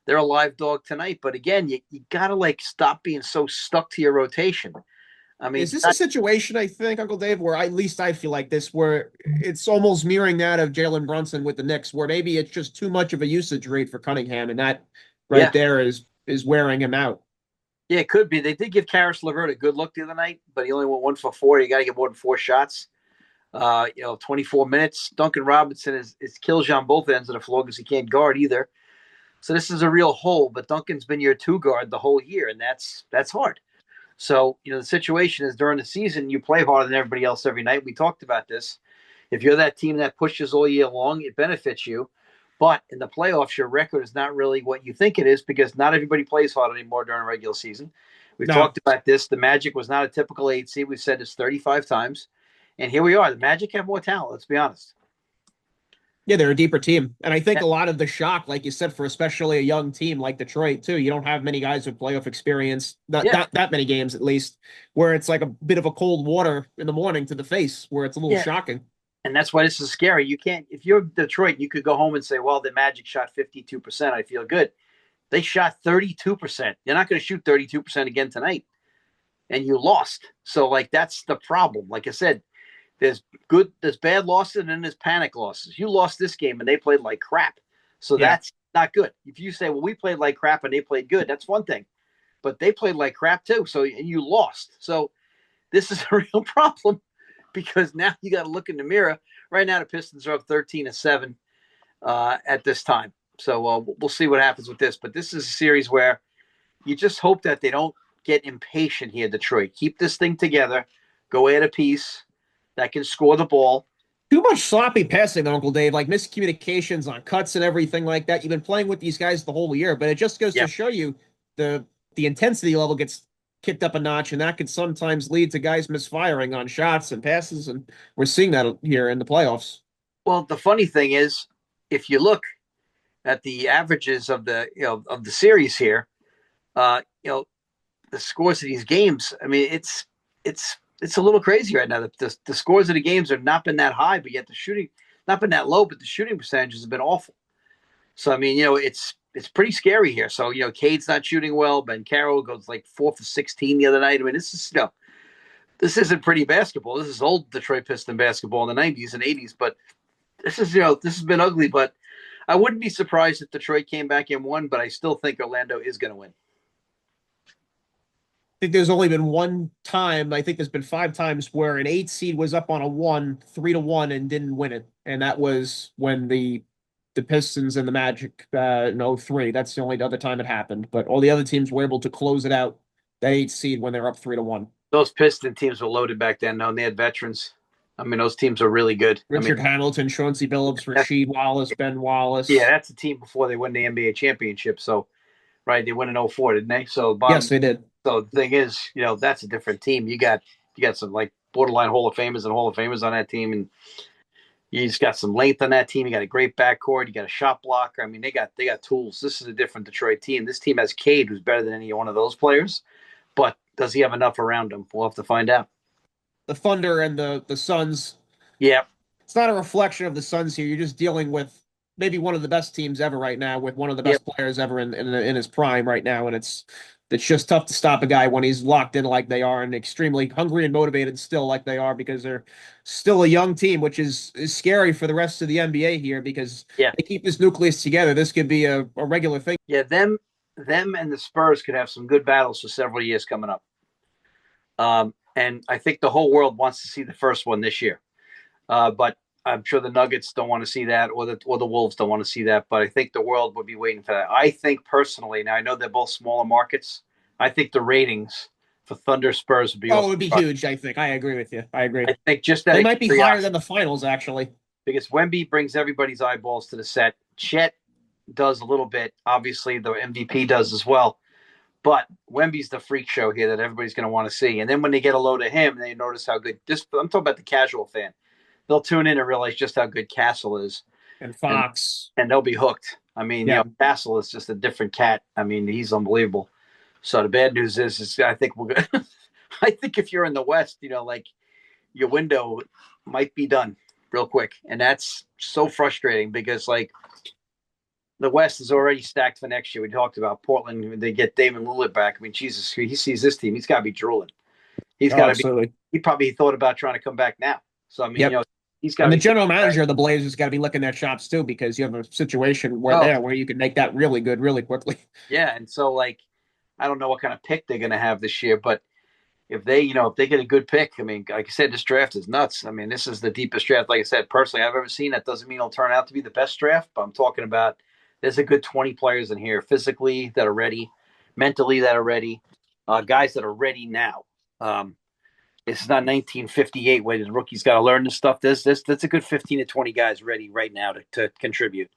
they're a live dog tonight. But again, you gotta stop being so stuck to your rotation. I Is mean, this a situation, I think, Uncle Dave, where at least I feel like this, where it's almost mirroring that of Jalen Brunson with the Knicks, where maybe it's just too much of a usage rate for Cunningham, and that right yeah, there is wearing him out. yeah, it could be. They did give Karis LeVert a good look the other night, but he only went 1 for 4. You got to get more than 4 shots. 24 minutes. Duncan Robinson is kills you on both ends of the floor because he can't guard either. So this is a real hole. But Duncan's been your two guard the whole year, and that's hard. So the situation is during the season you play harder than everybody else every night. We talked about this. If you're that team that pushes all year long, it benefits you. But in the playoffs, your record is not really what you think it is because not everybody plays hard anymore during regular season. We've No, talked about this. The Magic was not a typical 8 seed. We've said this 35 times. And here we are. The Magic have more talent, let's be honest. yeah, they're a deeper team. And I think a lot of the shock, like you said, for especially a young team like Detroit, too, you don't have many guys with playoff experience, not, Yeah. not that many games at least, where it's like a bit of a cold water in the morning to the face, where it's a little Yeah. shocking. And that's why this is scary. You can't, if you're Detroit, you could go home and say, well, the Magic shot 52%. I feel good. They shot 32%. You're not going to shoot 32% again tonight. And you lost. So, that's the problem. Like I said, there's bad losses and then there's panic losses. You lost this game and they played like crap. So Yeah. that's not good. If you say, well, we played like crap and they played good, that's one thing. But they played like crap too. So and you lost. So this is a real problem because now you got to look in the mirror. Right now, the Pistons are up 13-7 at this time. So we'll see what happens with this. But this is a series where you just hope that they don't get impatient here, Detroit. Keep this thing together. Go at a piece that can score the ball. Too much sloppy passing, Uncle Dave, like miscommunications on cuts and everything like that. You've been playing with these guys the whole year, but it just goes Yeah. to show you the intensity level gets kicked up a notch, and that can sometimes lead to guys misfiring on shots and passes, and we're seeing that here in the playoffs. Well, the funny thing is, if you look at the averages of the series here, uh, you know, the scores of these games. I mean, it's a little crazy right now. The scores of the games have not been that high, but yet the shooting not been that low, but the shooting percentages have been awful. So I mean, it's pretty scary here. So Cade's not shooting well. Ben Carroll goes like 4 for 16 the other night. I mean, this isn't pretty basketball. This is old Detroit Piston basketball in the 90s and 80s. But this has been ugly. But I wouldn't be surprised if Detroit came back and won. But I still think Orlando is going to win. I think there's only been one time, I think there's been five times where an eight seed was up on a one, 3-1, and didn't win it. And that was when the Pistons and the Magic in '03. That's the only other time it happened. But all the other teams were able to close it out, that eight seed when they're up 3-1. Those Piston teams were loaded back then, though, and they had veterans. I mean, those teams are really good. I mean, Richard Hamilton, Chauncey Billups, that's, Rasheed Wallace, Ben yeah, Wallace. that's a team before they win the NBA championship. So, right, they win in '04, didn't they? So, Yes, they did. so the thing is, that's a different team. You got some like borderline Hall of Famers and Hall of Famers on that team, and you just got some length on that team. You got a great backcourt. You got a shot blocker. I mean, they got tools. This is a different Detroit team. This team has Cade, who's better than any one of those players. But does he have enough around him? We'll have to find out. The Thunder and the Suns. Yeah, It's not a reflection of the Suns here. You're just dealing with maybe one of the best teams ever right now, with one of the Yep. best players ever in his prime right now, and it's just tough to stop a guy when he's locked in like they are and extremely hungry and motivated still like they are, because they're still a young team, which is scary for the rest of the NBA here, because Yeah. they keep this nucleus together. This could be a regular thing. Yeah. Them and the Spurs could have some good battles for several years coming up. And I think the whole world wants to see the first one this year. But I'm sure the Nuggets don't want to see that, or the Wolves don't want to see that. But I think the world would be waiting for that. I think personally, now I know they're both smaller markets. I think the ratings for Thunder Spurs would be Oh, off it would be the chart. huge, I think. I agree with you. I agree. I think just out They of might be higher than curiosity, the finals, actually. because Wemby brings everybody's eyeballs to the set. Chet does a little bit. Obviously, the MVP does as well. But Wemby's the freak show here that everybody's going to want to see. And then when they get a load of him, they notice how good this. I'm talking about the casual fan. They'll tune in and realize just how good Castle is, And and Fox. they'll be hooked. I mean, Yeah. Castle is just a different cat. I mean, he's unbelievable. So the bad news is I think we're good. I think if you're in the West, like your window might be done real quick, and that's so frustrating because the West is already stacked for next year. We talked about Portland when they get Damon Lillard back. I mean, Jesus, he sees this team, he's got to be drooling. He's Oh, got to be. absolutely. He probably thought about trying to come back now. So I mean, Yep. he's got to And the be thinking, general right? manager of the Blazers got to be licking their chops too, because you have a situation where Oh, you can make that really good really quickly. yeah. And so I don't know what kind of pick they're going to have this year, but if they get a good pick, I mean, like I said, this draft is nuts. I mean, this is the deepest draft, like I said, personally, I've ever seen. That doesn't mean it'll turn out to be the best draft, but I'm talking about there's a good 20 players in here physically that are ready, mentally that are ready, guys that are ready now. This is not 1958 where the rookies got to learn this stuff. That's a good 15 to 20 guys ready right now to contribute.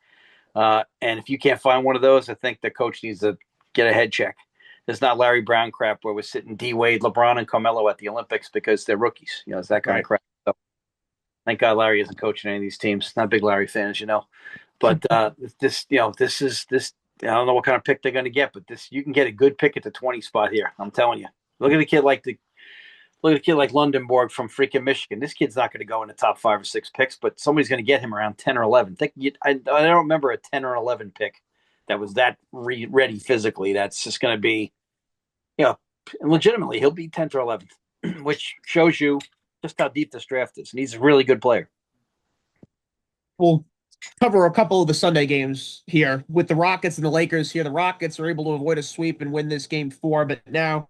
And if you can't find one of those, I think the coach needs to get a head check. There's not Larry Brown crap where we're sitting D Wade, LeBron, and Carmelo at the Olympics because they're rookies. It's that kind of Right. crap. So thank God Larry isn't coaching any of these teams. Not a big Larry fan, as you know. But this. I don't know what kind of pick they're going to get, but you can get a good pick at the 20 spot here. I'm telling you. Look at a kid like Lundenborg from freaking Michigan. This kid's not going to go in the top 5 or 6 picks, but somebody's going to get him around 10 or 11. I don't remember a 10 or 11 pick that was that ready physically. That's just going to be, you know, legitimately, he'll be 10th or 11th, which shows you just how deep this draft is. And he's a really good player. We'll cover a couple of the Sunday games here with the Rockets and the Lakers here. The Rockets are able to avoid a sweep and win this game 4, but now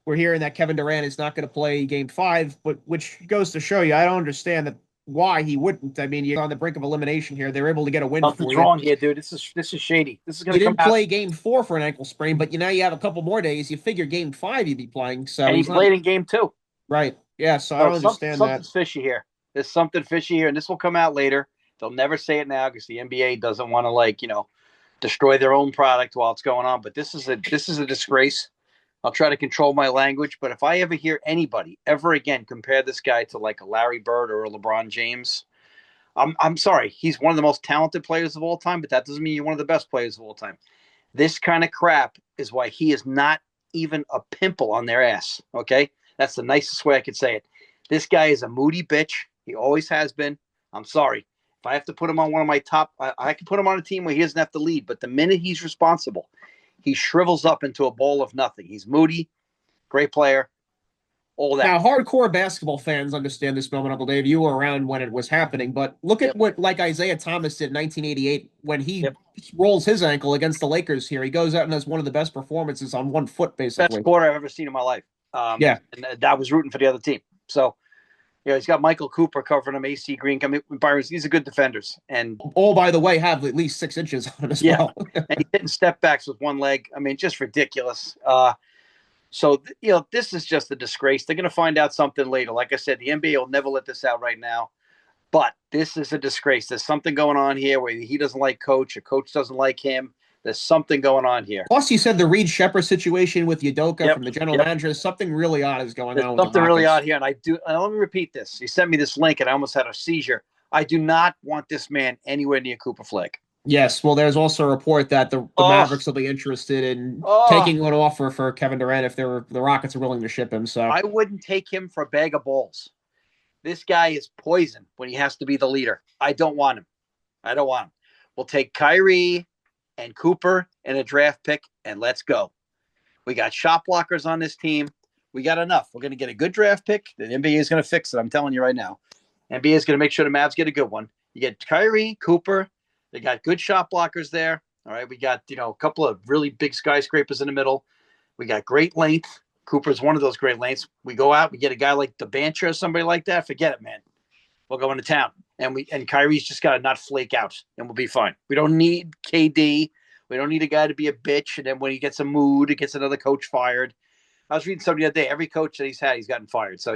we're hearing that Kevin Durant is not going to play game 5, but which goes to show you, I don't understand why he wouldn't. I mean, you're on the brink of elimination here. They're able to get a win for Something's you. wrong here, dude. This is shady. This is going You to come didn't out. play game 4 for an ankle sprain, but now you have a couple more days. You figure game 5 you'd be playing, so And he he's not played in game 2. right. Yeah, so I So don't understand that. something's fishy here. There's something fishy here, and this will come out later. They'll never say it now because the NBA doesn't want to destroy their own product while it's going on. But this is a disgrace. I'll try to control my language, but if I ever hear anybody ever again compare this guy to like a Larry Bird or a LeBron James, I'm sorry. He's one of the most talented players of all time, but that doesn't mean you're one of the best players of all time. This kind of crap is why he is not even a pimple on their ass. Okay, that's the nicest way I could say it. This guy is a moody bitch. He always has been. I'm sorry. If I have to put him on one of my top, I can put him on a team where he doesn't have to lead. But the minute he's responsible, he shrivels up into a ball of nothing. He's moody, great player, all that. Now, hardcore basketball fans understand this moment, Uncle Dave. You were around when it was happening, but look at Yep, what like Isaiah Thomas did in 1988 when he yep. rolls his ankle against the Lakers here. He goes out and has one of the best performances on one foot, Best basically. quarter I've ever seen in my life. Yeah. And I was rooting for the other team. So, he's got Michael Cooper covering him, AC Green coming. These are good defenders. And All, by the way, have at least 6 inches on him as yeah, well. and he's hitting step backs with one leg. I mean, just ridiculous. So, this is just a disgrace. They're going to find out something later. Like I said, the NBA will never let this out right now. But this is a disgrace. There's something going on here where he doesn't like coach, a coach doesn't like him. There's something going on here. Plus, you said the Reed Shepard situation with Udoka Yep. from the general Yep. manager. Something really odd is going There's on with the something really Rockets. odd here. And let me repeat this. He sent me this link and I almost had a seizure. I do not want this man anywhere near Cooper Flag. Yes, well, there's also a report that the Oh, Mavericks will be interested in oh, taking an offer for Kevin Durant if the Rockets are willing to ship him. So I wouldn't take him for a bag of balls. This guy is poison when he has to be the leader. I don't want him. I don't want him. We'll take Kyrie and Cooper and a draft pick, and let's go. We got shot blockers on this team. We got enough. We're going to get a good draft pick. The NBA is going to fix it. I'm telling you right now. NBA is going to make sure the Mavs get a good one. You get Kyrie, Cooper. They got good shot blockers there. All right. We got, a couple of really big skyscrapers in the middle. We got great length. Cooper's one of those great lengths. We go out, we get a guy like the banter or somebody like that. Forget it, man. We'll go into town. And Kyrie's just got to not flake out, and we'll be fine. We don't need KD. We don't need a guy to be a bitch, and then when he gets a mood, it gets another coach fired. I was reading something the other day. Every coach that he's had, he's gotten fired. So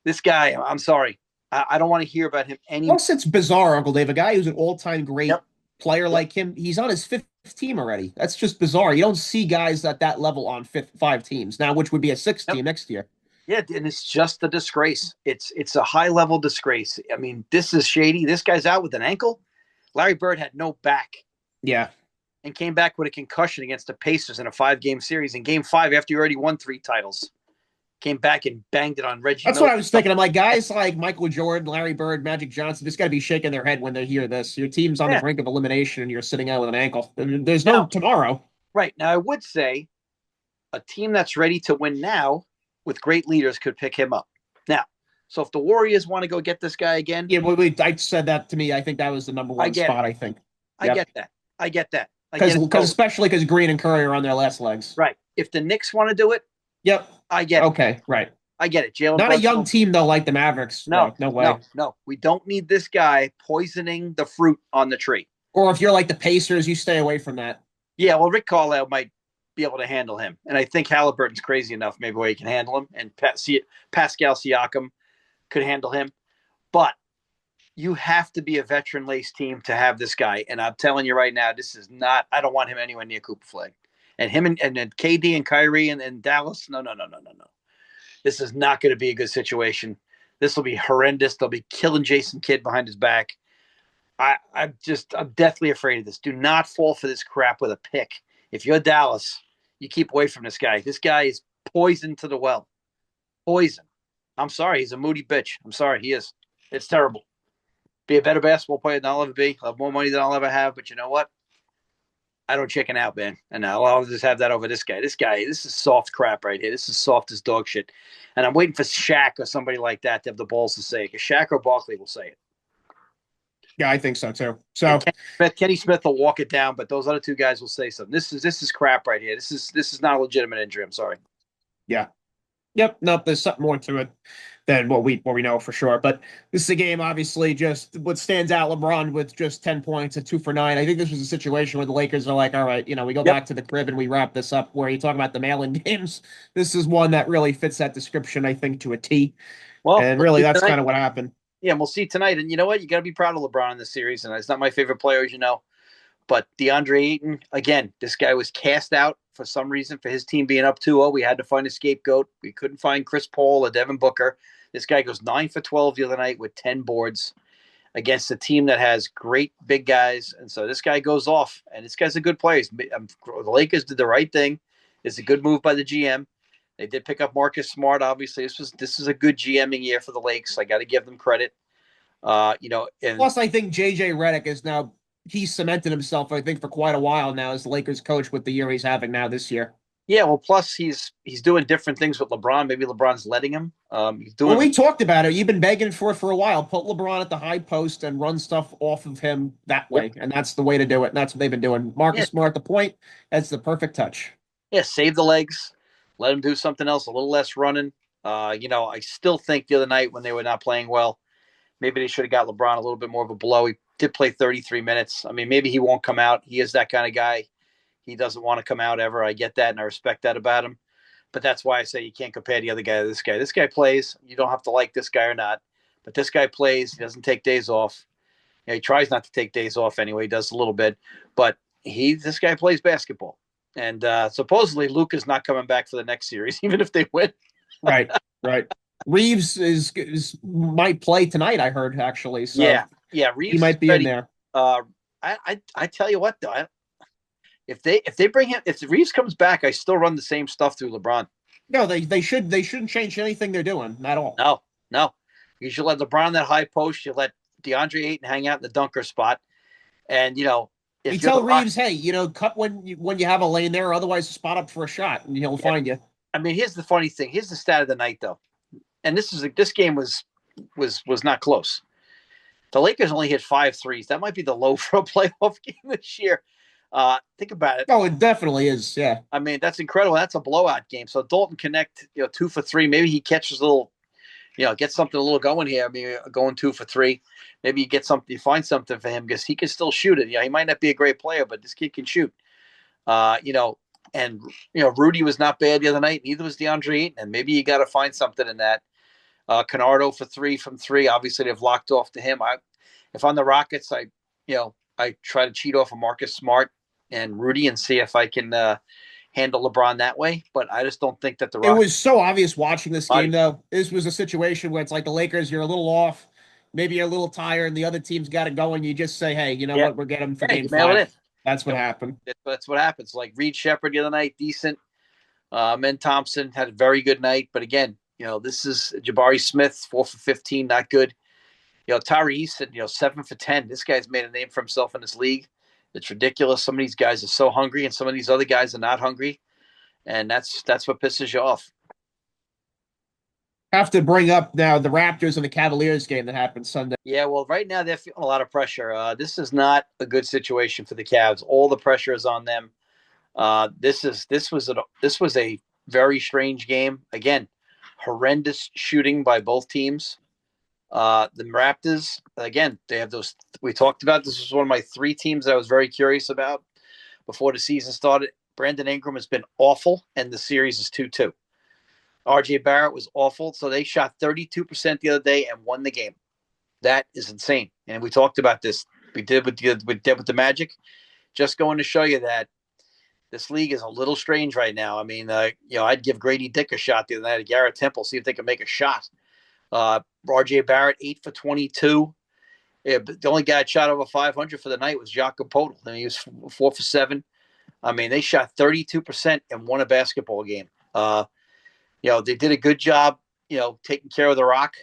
this guy, I'm sorry. I don't want to hear about him anymore. Plus, it's bizarre, Uncle Dave. A guy who's an all-time great Yep. player like him, he's on his fifth team already. That's just bizarre. You don't see guys at that level on five teams now, which would be a sixth team next year. Yeah, and it's just a disgrace. It's a high-level disgrace. I mean, this is shady. This guy's out with an ankle. Larry Bird had no back. Yeah. And came back with a concussion against the Pacers in a 5-game series. In Game 5, after you already won 3 titles, came back and banged it on Reggie That's Miller. what I was thinking. I'm like, guys like Michael Jordan, Larry Bird, Magic Johnson, just got to be shaking their head when they hear this. Your team's on the brink of elimination and you're sitting out with an ankle. There's no tomorrow. Right. Now, I would say a team that's ready to win now with great leaders could pick him up. Now, so if the Warriors want to go get this guy again. Yeah, I said that to me. I think that was the number one spot, I think. I get that. Because especially because Green and Curry are on their last legs. Right. If the Knicks want to do it. Yep. I get it. Okay, right. I get it. Jalen Not Brunson, a young team, though, like the Mavericks. No, no way. No. We don't need this guy poisoning the fruit on the tree. Or if you're like the Pacers, you stay away from that. Yeah, well, Rick Carlisle might be able to handle him. And I think Halliburton's crazy enough maybe where he can handle him. And Pascal Siakam could handle him. But you have to be a veteran-laced team to have this guy. And I'm telling you right now, this is not – I don't want him anywhere near Cooper Flag. And him and KD and Kyrie and Dallas, no. This is not going to be a good situation. This will be horrendous. They'll be killing Jason Kidd behind his back. I'm deathly afraid of this. Do not fall for this crap with a pick. If you're Dallas, you keep away from this guy. This guy is poison to the well. Poison. I'm sorry. He's a moody bitch. I'm sorry. He is. It's terrible. Be a better basketball player than I'll ever be. I'll have more money than I'll ever have. But you know what? I don't chicken out, man. And I'll just have that over this guy. This is soft crap right here. This is soft as dog shit. And I'm waiting for Shaq or somebody like that to have the balls to say it. Because Shaq or Barkley will say it. Yeah, I think so too. So Kenny Smith will walk it down, but those other 2 guys will say something. This is crap right here. This is not a legitimate injury. I'm sorry. Yeah. Yep. No, there's something more to it than what we know for sure. But this is a game, obviously, just what stands out. LeBron with just 10 points at 2 for 9. I think this was a situation where the Lakers are like, all right, we go back to the crib and we wrap this up. Where you talk about the mail-in games, this is one that really fits that description, I think, to a T. Well, and really, that's kind of what happened. Yeah, and we'll see tonight. And you know what? You got to be proud of LeBron in this series. And it's not my favorite player, as you know. But DeAndre Ayton, again, this guy was cast out for some reason for his team being up 2-0. We had to find a scapegoat. We couldn't find Chris Paul or Devin Booker. This guy goes 9 for 12 the other night with 10 boards against a team that has great big guys. And so this guy goes off. And this guy's a good player. The Lakers did the right thing. It's a good move by the GM. They did pick up Marcus Smart, obviously. This is a good GMing year for the Lakes. I got to give them credit. And plus, I think JJ Redick is now – he's cemented himself, I think, for quite a while now as the Lakers coach with the year he's having now this year. Yeah, well, plus he's doing different things with LeBron. Maybe LeBron's letting him. We talked about it. You've been begging for it for a while. Put LeBron at the high post and run stuff off of him that way, and that's the way to do it. And that's what they've been doing. Marcus Smart, the point, that's the perfect touch. Yeah, save the legs. Let him do something else, a little less running. I still think the other night when they were not playing well, maybe they should have got LeBron a little bit more of a blow. He did play 33 minutes. I mean, maybe he won't come out. He is that kind of guy. He doesn't want to come out ever. I get that, and I respect that about him. But that's why I say you can't compare the other guy to this guy. This guy plays. You don't have to like this guy or not. But this guy plays. He doesn't take days off. He tries not to take days off anyway. He does a little bit. But this guy plays basketball. And supposedly Luka's not coming back for the next series, even if they win. Right. Reeves might play tonight, I heard, actually. So yeah, Reeves he might be in there. I tell you what, though, if they bring him, if Reeves comes back, I still run the same stuff through LeBron. No, they shouldn't change anything they're doing at all. No. You should let LeBron that high post. You let DeAndre Ayton hang out in the dunker spot. And You if you're tell the Rock, Reeves, hey, cut when you have a lane there, otherwise spot up for a shot, and he'll yeah, find you. I mean, here's the funny thing. Here's the stat of the night, though, and this game was not close. The Lakers only hit 5 threes. That might be the low for a playoff game this year. Think about it. Oh, it definitely is. Yeah. I mean, that's incredible. That's a blowout game. So Dalton connect, 2 for 3. Maybe he catches a little, get something a little going here. I mean, going 2 for 3. Maybe you get something, you find something for him because he can still shoot it. He might not be a great player, but this kid can shoot. Uh, you know, and Rudy was not bad the other night. Neither was DeAndre Ayton. And maybe you got to find something in that. Canardo for 3 from 3. Obviously, they've locked off to him. If I'm the Rockets, I try to cheat off of Marcus Smart and Rudy and see if I can handle LeBron that way. But I just don't think that the It Rockets was so obvious watching this game, body. though. This was a situation where it's like the Lakers, you're a little off, maybe you're a little tired, and the other team's got it going. You just say, hey, you know Yeah, what? We're getting them for yeah, game you mail it five. in. That's what You know, happened. that's what happens. Like Reed Shepard the other night, decent. Men Thompson had a very good night, but again, this is Jabari Smith, 4 for 15, not good. Tyree Easton, 7 for 10. This guy's made a name for himself in this league. It's ridiculous. Some of these guys are so hungry, and some of these other guys are not hungry, and that's what pisses you off. Have to bring up now the Raptors and the Cavaliers game that happened Sunday. Yeah, well, right now they're feeling a lot of pressure. This is not a good situation for the Cavs. All the pressure is on them. This was a very strange game. Again, horrendous shooting by both teams. The Raptors, again, they have those. We talked about this was one of my 3 teams that I was very curious about before the season started. Brandon Ingram has been awful, and the series is 2-2. RJ Barrett was awful, so they shot 32% the other day and won the game. That is insane. And we talked about this. We did with the Magic. Just going to show you that this league is a little strange right now. I mean, I'd give Grady Dick a shot the other night at Garrett Temple, see if they can make a shot. RJ Barrett, 8 for 22. Yeah, but the only guy that shot over 500 for the night was Jakob Poeltl, and he was 4 for 7. I mean, they shot 32% and won a basketball game. They did a good job, taking care of the rock.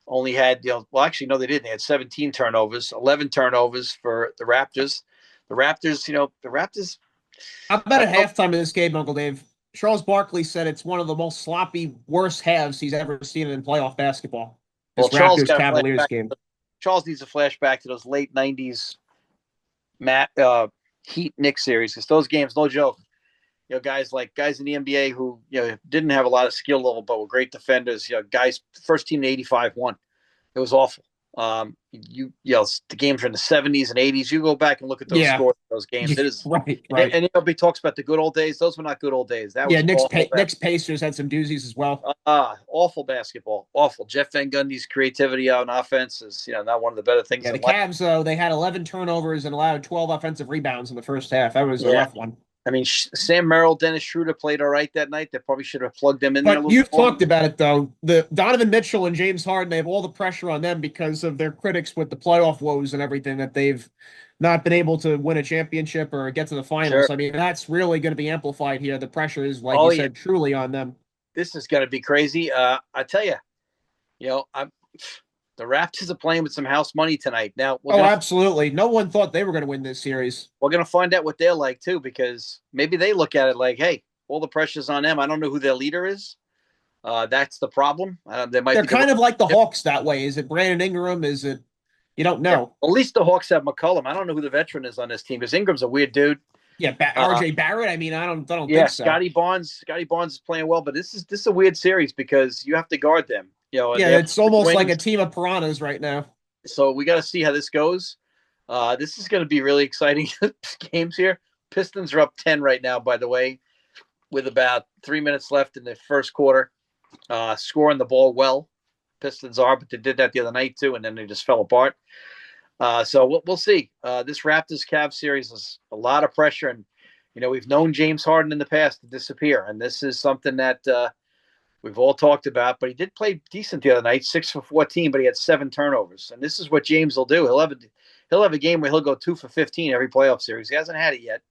Only had, well, actually, no, they didn't. They had 17 turnovers, 11 turnovers for the Raptors. The Raptors. How about I at don't know. halftime of this game, Uncle Dave? Charles Barkley said it's one of the most sloppy, worst halves he's ever seen in playoff basketball. Well, This Raptors Cavaliers game. Charles needs a flashback to those late '90s Heat Knicks series because those games, no joke. Guys in the NBA who didn't have a lot of skill level but were great defenders. Guys, first team in '85 won. It was awful. The games were in the '70s and '80s. You go back and look at those Yeah, scores, those games. It is, right, and, right. and everybody talks about the good old days. Those were not good old days. That Yeah, was awful. Knicks Pacers had some doozies as well. Awful basketball. Awful. Jeff Van Gundy's creativity on offense is not one of the better things Yeah, the in life. Cavs though they had 11 turnovers and allowed 12 offensive rebounds in the first half. That was a Yeah. rough one. I mean, Sam Merrill, Dennis Schroeder played all right that night. They probably should have plugged them in there a But little you've more. talked about it though. The Donovan Mitchell and James Harden, they have all the pressure on them because of their critics with the playoff woes and everything that they've not been able to win a championship or get to the finals. Sure. I mean, that's really going to be amplified here. The pressure is, like Oh you yeah, said, truly on them. this is going to be crazy. I tell you, the Raptors are playing with some house money tonight. Now Oh, absolutely. No one thought they were going to win this series. we're gonna find out what they're like too, because maybe they look at it like, hey, all the pressure's on them. I don't know who their leader is. That's the problem. They might They're be the kind of like the Hawks that way. Is it Brandon Ingram? Is it you don't yeah. know? At least the Hawks have McCollum. I don't know who the veteran is on this team because Ingram's a weird dude. Yeah, Uh, RJ Barrett. I mean, I don't yeah, think so. Scotty Barnes. Scotty Barnes is playing well, but this is a weird series because you have to guard them. Yeah, They have it's almost like a wings, team of piranhas right now. so we got to see how this goes. This is going to be really exciting games here. Pistons are up 10 right now, by the way, with about 3 minutes left in the first quarter. Scoring the ball well. Pistons are, but they did that the other night too, and then they just fell apart. So we'll see. This Raptors Cavs series is a lot of pressure, and we've known James Harden in the past to disappear, and this is something that we've all talked about. But he did play decent the other night, 6 for 14, but he had 7 turnovers, and this is what James will do. He'll have a game where he'll go 2 for 15 every playoff series. He hasn't had it yet.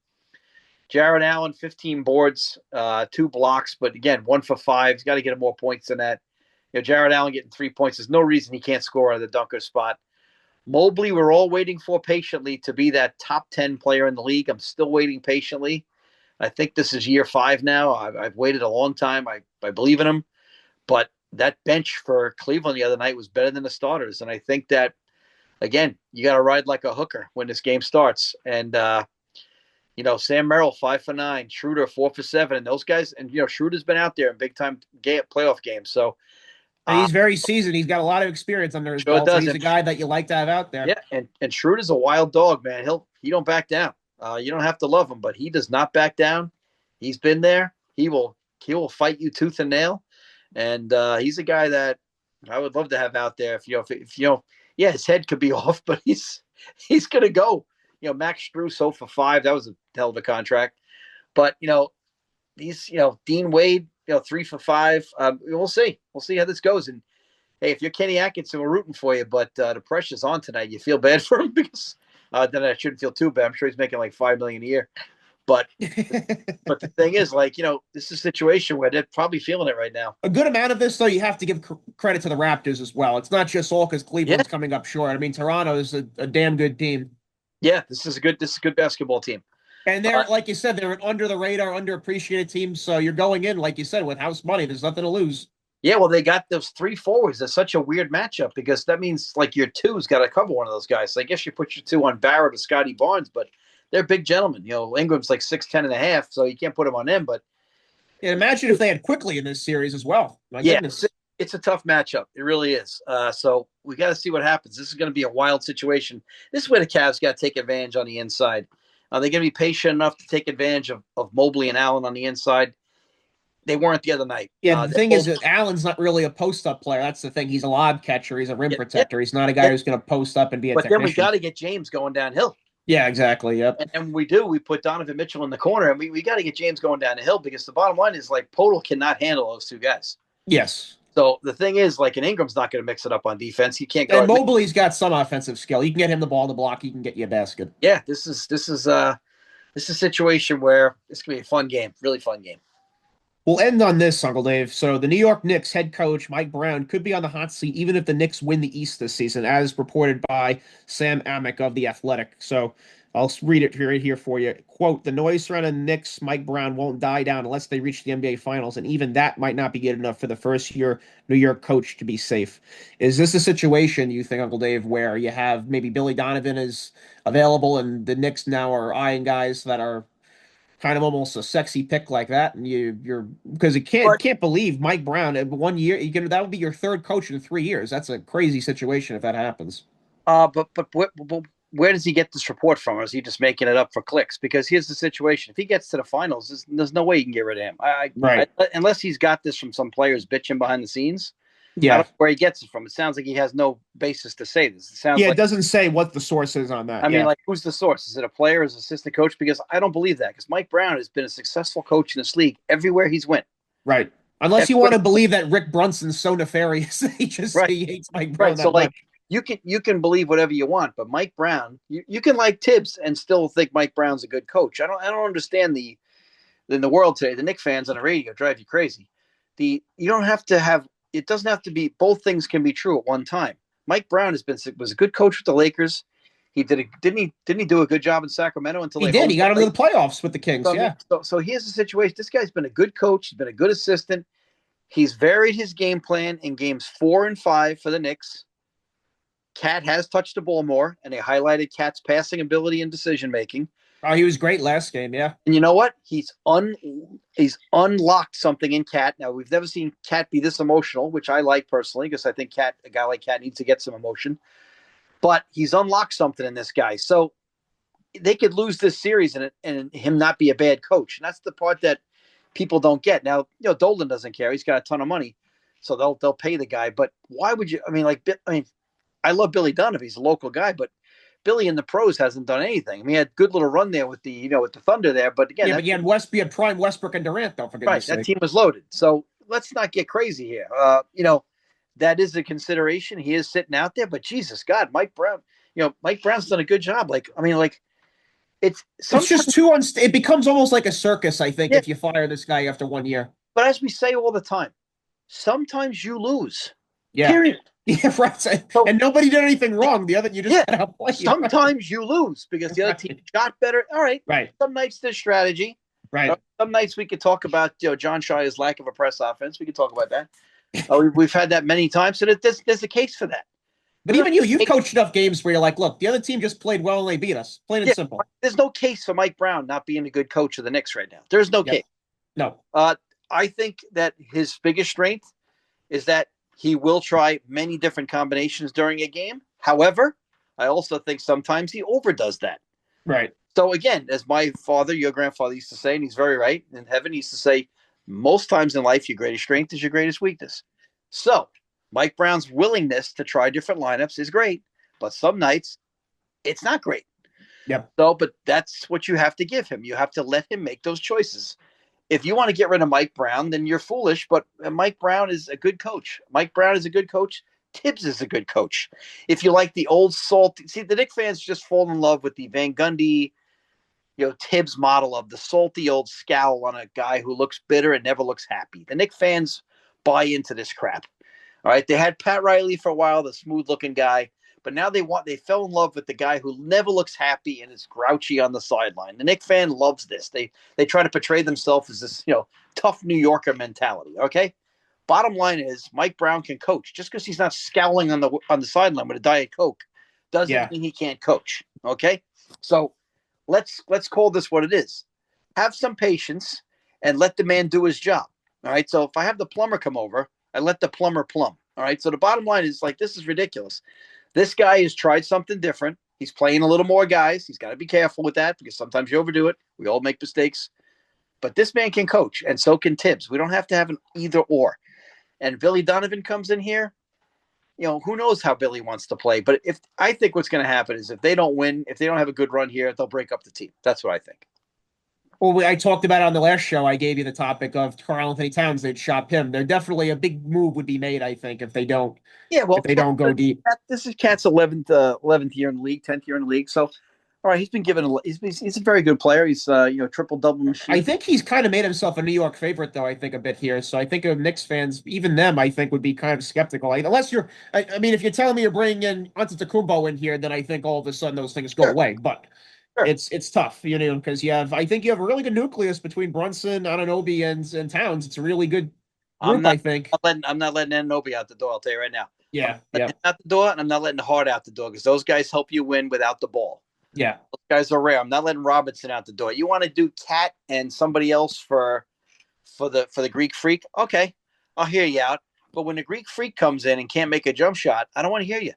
Jared Allen, 15 boards, 2 blocks, but again, 1 for 5. He's got to get him more points than that. Jared Allen getting 3 points. There's no reason he can't score out of the dunker spot. Mobley, we're all waiting for patiently to be that top 10 player in the league. I'm still waiting patiently. I think this is year 5 now. I've waited a long time. I believe in him. But that bench for Cleveland the other night was better than the starters. And I think that, again, you got to ride like a hooker when this game starts. And, Sam Merrill, 5 for 9, Schroeder, 4 for 7. And those guys, and, Schroeder's been out there in big time playoff games. So, And he's very seasoned. He's got a lot of experience under his sure belt. So does. he's a guy that you like to have out there. Yeah, and Schroeder's a wild dog, man. He don't back down. You don't have to love him, but he does not back down. He's been there. He will fight you tooth and nail, and he's a guy that I would love to have out there. Yeah, his head could be off, but he's gonna go. Max Strus 0 for 5. That was a hell of a contract. But Dean Wade, 3 for 5. We'll see. We'll see how this goes. And hey, if you're Kenny Atkinson, we're rooting for you, but the pressure's on tonight. You feel bad for him because then I shouldn't feel too bad. I'm sure he's making like $5 million a year. But but the thing is, this is a situation where they're probably feeling it right now. A good amount of this, though, you have to give credit to the Raptors as well. It's not just all because Cleveland's coming up short. I mean, Toronto is a damn good team. Yeah, this is a good basketball team. And they're, like you said, they're an under the radar, underappreciated team. So you're going in, like you said, with house money. There's nothing to lose. Yeah, well, they got those 3 forwards. That's such a weird matchup because that means like your 2's got to cover one of those guys. So I guess you put your 2 on Barrett or Scotty Barnes, but they're big gentlemen. Ingram's like 6'10" and a half, so you can't put him on them. But yeah, imagine if they had quickly in this series as well. My goodness. It's a tough matchup. It really is. So we got to see what happens. This is going to be a wild situation. This is where the Cavs got to take advantage on the inside. They're going to be patient enough to take advantage of Mobley and Allen on the inside. They weren't the other night. Yeah, the thing is that Allen's not really a post-up player. That's the thing. He's a lob catcher. He's a rim protector. He's not a guy who's going to post up and be a technician. But then we got to get James going downhill. Yeah, exactly. Yep. And when we do, we put Donovan Mitchell in the corner, and we got to get James going down the hill because the bottom line is like Podol cannot handle those 2 guys. Yes. So the thing is, like, an Ingram's not going to mix it up on defense. He can't go. And Mobley's got some offensive skill. You can get him the ball in the block. He can get you a basket. Yeah, this is a situation where it's going to be a fun game, really fun game. We'll end on this, Uncle Dave. So the New York Knicks head coach, Mike Brown, could be on the hot seat even if the Knicks win the East this season, as reported by Sam Amick of The Athletic. So I'll read it right here for you. Quote, the noise surrounding the Knicks, Mike Brown, won't die down unless they reach the NBA Finals, and even that might not be good enough for the first-year New York coach to be safe. Is this a situation, you think, Uncle Dave, where you have maybe Billy Donovan is available and the Knicks now are eyeing guys that are kind of almost a sexy pick like that, and you're because you can't believe Mike Brown in 1 year that would be your 3rd coach in 3 years. That's a crazy situation if that happens. But where does he get this report from? Or is he just making it up for clicks? Because here's the situation: if he gets to the finals, there's no way you can get rid of him. Unless he's got this from some players bitching behind the scenes. Yeah, I don't know where he gets it from. It sounds like he has no basis to say this. It doesn't say what the source is on that. I mean, like, who's the source? Is it a player? Is it an assistant coach? Because I don't believe that. Because Mike Brown has been a successful coach in this league everywhere he's went. Right. Unless you want to believe that Rick Brunson's so nefarious, he hates Mike Brown. Right. So, like, you can believe whatever you want, but Mike Brown, you can like Tibbs and still think Mike Brown's a good coach. I don't understand in the world today. The Knicks fans on the radio drive you crazy. You don't have to have. It doesn't have to be. Both things can be true at one time. Mike Brown was a good coach with the Lakers. He didn't he do a good job in Sacramento until he did. He got into the playoffs with the Kings. So here's the situation. This guy's been a good coach. He's been a good assistant. He's varied his game plan in games 4 and 5 for the Knicks. Cat has touched the ball more, and they highlighted Cat's passing ability and decision making. Oh, he was great last game, yeah. And you know what? He's unlocked something in Cat. Now, we've never seen Cat be this emotional, which I like personally, because I think a guy like Cat needs to get some emotion. But he's unlocked something in this guy. So they could lose this series and him not be a bad coach. And that's the part that people don't get. Now, Dolan doesn't care. He's got a ton of money, so they'll pay the guy. But why would you? I love Billy Donovan. He's a local guy, but Billy in the pros hasn't done anything. I mean, he had a good little run there with the Thunder there, but again, but you had prime Westbrook and Durant, though. For goodness sake. That team was loaded. So let's not get crazy here. That is a consideration. He is sitting out there, but Jesus God, Mike Brown. Mike Brown's done a good job. It's just too it becomes almost like a circus, I think, if you fire this guy after 1 year. But as we say all the time, sometimes you lose. Yeah. Period. Yeah, right. So And nobody did anything wrong. The other, you just yeah, got outplayed. sometimes you lose because the other team Right. shot better. All right, Right. some nights there's strategy. Right. Some nights we could talk about John Shire's lack of a press offense. We could talk about that. We've had that many times, so there's a case for that. But There's even you've no, coached enough games where you're like, look, the other team just played well and they beat us. Plain and yeah, simple. there's no case for Mike Brown not being a good coach of the Knicks right now. There's no case. Yep. No. I think that his biggest strength is that he will try many different combinations during a game. However, I also think sometimes he overdoes that. Right. So again, as my father, your grandfather used to say, and he's very right in heaven, he used to say, most times in life, your greatest strength is your greatest weakness. So Mike Brown's willingness to try different lineups is great, but some nights it's not great. Yep. So, but that's what you have to give him. You have to let him make those choices. If you want to get rid of Mike Brown, then you're foolish. But Mike Brown is a good coach. Mike Brown is a good coach. Tibbs is a good coach. If you like the old salt, see the Knicks fans just fall in love with the Van Gundy, Tibbs model of the salty old scowl on a guy who looks bitter and never looks happy. The Knicks fans buy into this crap. All right, they had Pat Riley for a while, the smooth-looking guy, but now they fell in love with the guy who never looks happy and is grouchy on the sideline. The Knicks fan loves this. They try to portray themselves as this tough New Yorker mentality. Okay, bottom line is Mike Brown can coach. Just because he's not scowling on the sideline with a Diet Coke doesn't Yeah. mean he can't coach. Okay, so let's call this what it is. Have some patience and let the man do his job. All right. So if I have the plumber come over, I let the plumber plumb. All right. So the bottom line is like this is ridiculous. This guy has tried something different. He's playing a little more guys. He's got to be careful with that because sometimes you overdo it. We all make mistakes. But this man can coach, and so can Tibbs. We don't have to have an either or. And Billy Donovan comes in here. Who knows how Billy wants to play. But if I think what's going to happen is if they don't win, if they don't have a good run here, they'll break up the team. That's what I think. Well, I talked about on the last show. I gave you the topic of Karl Anthony Towns. They'd shop him. There definitely a big move would be made, I think, if they don't Yeah, if well, they don't go deep. this is Cat's 11th year in the league, 10th year in the league. So, all right, he's been given. He's a very good player. He's triple double I machine. think he's kind of made himself a New York favorite, though. I think a bit here. So I think Knicks fans, even them, I think would be kind of skeptical. Like, unless I mean, if you're telling me you're bringing in Antetokounmpo in here, then I think all of a sudden those things go Sure, away. But sure. it's tough, because I think you have a really good nucleus between Brunson, Anunoby, and Towns. It's a really good I'm group, not I think. I'm not letting Anunoby out the door. I'll tell you right now. I'm Yeah, not letting yeah, him out the door, and I'm not letting Hart out the door because those guys help you win without the ball. yeah. Those guys are rare. I'm not letting Robinson out the door. You want to do Cat and somebody else for the Greek Freak? Okay, I'll hear you out. But when the Greek Freak comes in and can't make a jump shot, I don't want to hear you.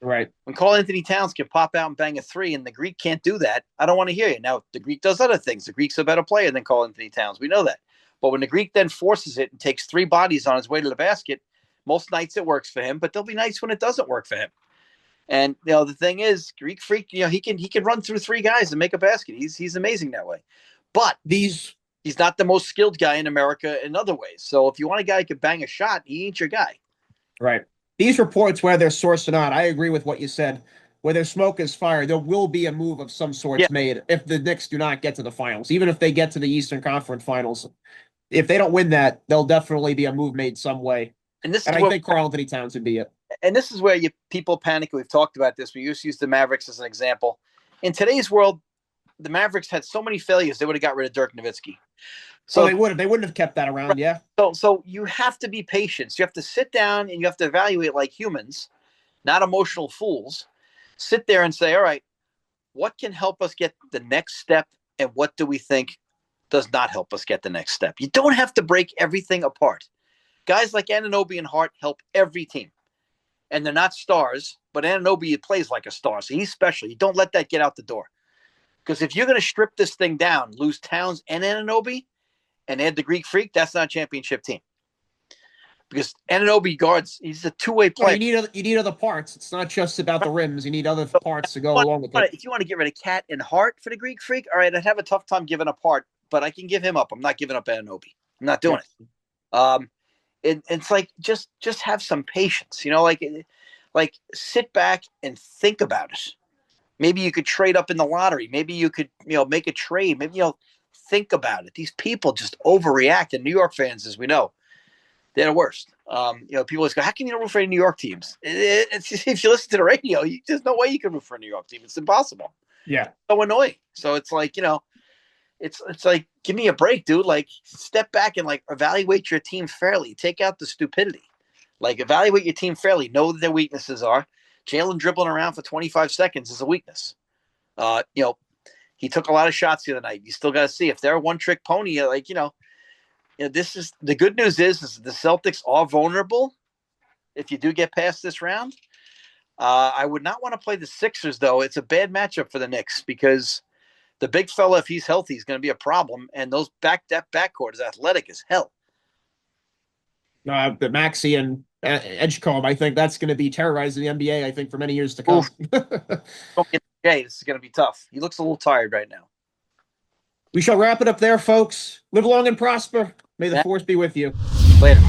Right. When Karl Anthony Towns can pop out and bang a three and the Greek can't do that, I don't want to hear you. Now, the Greek does other things. The Greek's a better player than Karl Anthony Towns. We know that. But when the Greek then forces it and takes three bodies on his way to the basket, most nights it works for him, but there'll be nights when it doesn't work for him. And the thing is, Greek Freak, he can run through three guys and make a basket. He's amazing that way. But These he's not the most skilled guy in America in other ways. So if you want a guy who can bang a shot, he ain't your guy. Right. These reports, whether they're sourced or not, I agree with what you said. Where there's smoke is fire, there will be a move of some Yeah. sorts made if the Knicks do not get to the finals. Even if they get to the Eastern Conference Finals, if they don't win that, there'll definitely be a move made some way. And this And is I where think Karl Anthony Towns would be it. you people panic. We've talked about this. We used to use the Mavericks as an example. In today's world, the Mavericks had so many failures, they would have got rid of Dirk Nowitzki. Oh, So, they wouldn't have kept that around, yeah. so you have to be patient. So you have to sit down and you have to evaluate like humans, not emotional fools. Sit there and say, all right, what can help us get the next step, and what do we think does not help us get the next step? You don't have to break everything apart. Guys like Anunoby and Hart help every team, and they're not stars, but Anunoby plays like a star, so he's special. You don't let that get out the door. Because if you're going to strip this thing down, lose Towns and Anunoby, and add the Greek Freak, that's not a championship team. Because Anunoby guards, he's a two-way Well, player. you need other parts. It's not just about the rims. You need other So parts to go along with it. if you want to get rid of Cat and Hart for the Greek Freak, all right, I'd have a tough time giving up Hart, but I can give him up. I'm not giving up Anunoby. I'm not doing Yeah. it. It's like just have some patience, like sit back and think about it. Maybe you could trade up in the lottery. Maybe you could, make a trade. Maybe think about it. These people just overreact, and New York fans, as we know, They're the worst. People always go, "How can you not root for any New York teams?" If you listen to the radio, there's no way you can root for a New York team. It's impossible. Yeah. So annoying. So it's like it's like give me a break, dude. Like step back and like evaluate your team fairly. Take out the stupidity. Like evaluate your team fairly. Know what their weaknesses are. Jalen dribbling around for 25 seconds is a weakness. He took a lot of shots the other night. You still got to see if they're a one-trick pony. This is the good news is the Celtics are vulnerable. If you do get past this round, I would not want to play the Sixers though. It's a bad matchup for the Knicks because the big fella, if he's healthy, is going to be a problem. And that backcourt is athletic as hell. The Maxi and Edgecombe, I think that's going to be terrorizing the NBA, I think, for many years to come. Jay, this is going to be tough. He looks a little tired right now. We shall wrap it up there, folks. Live long and prosper. May the force be with you. Later.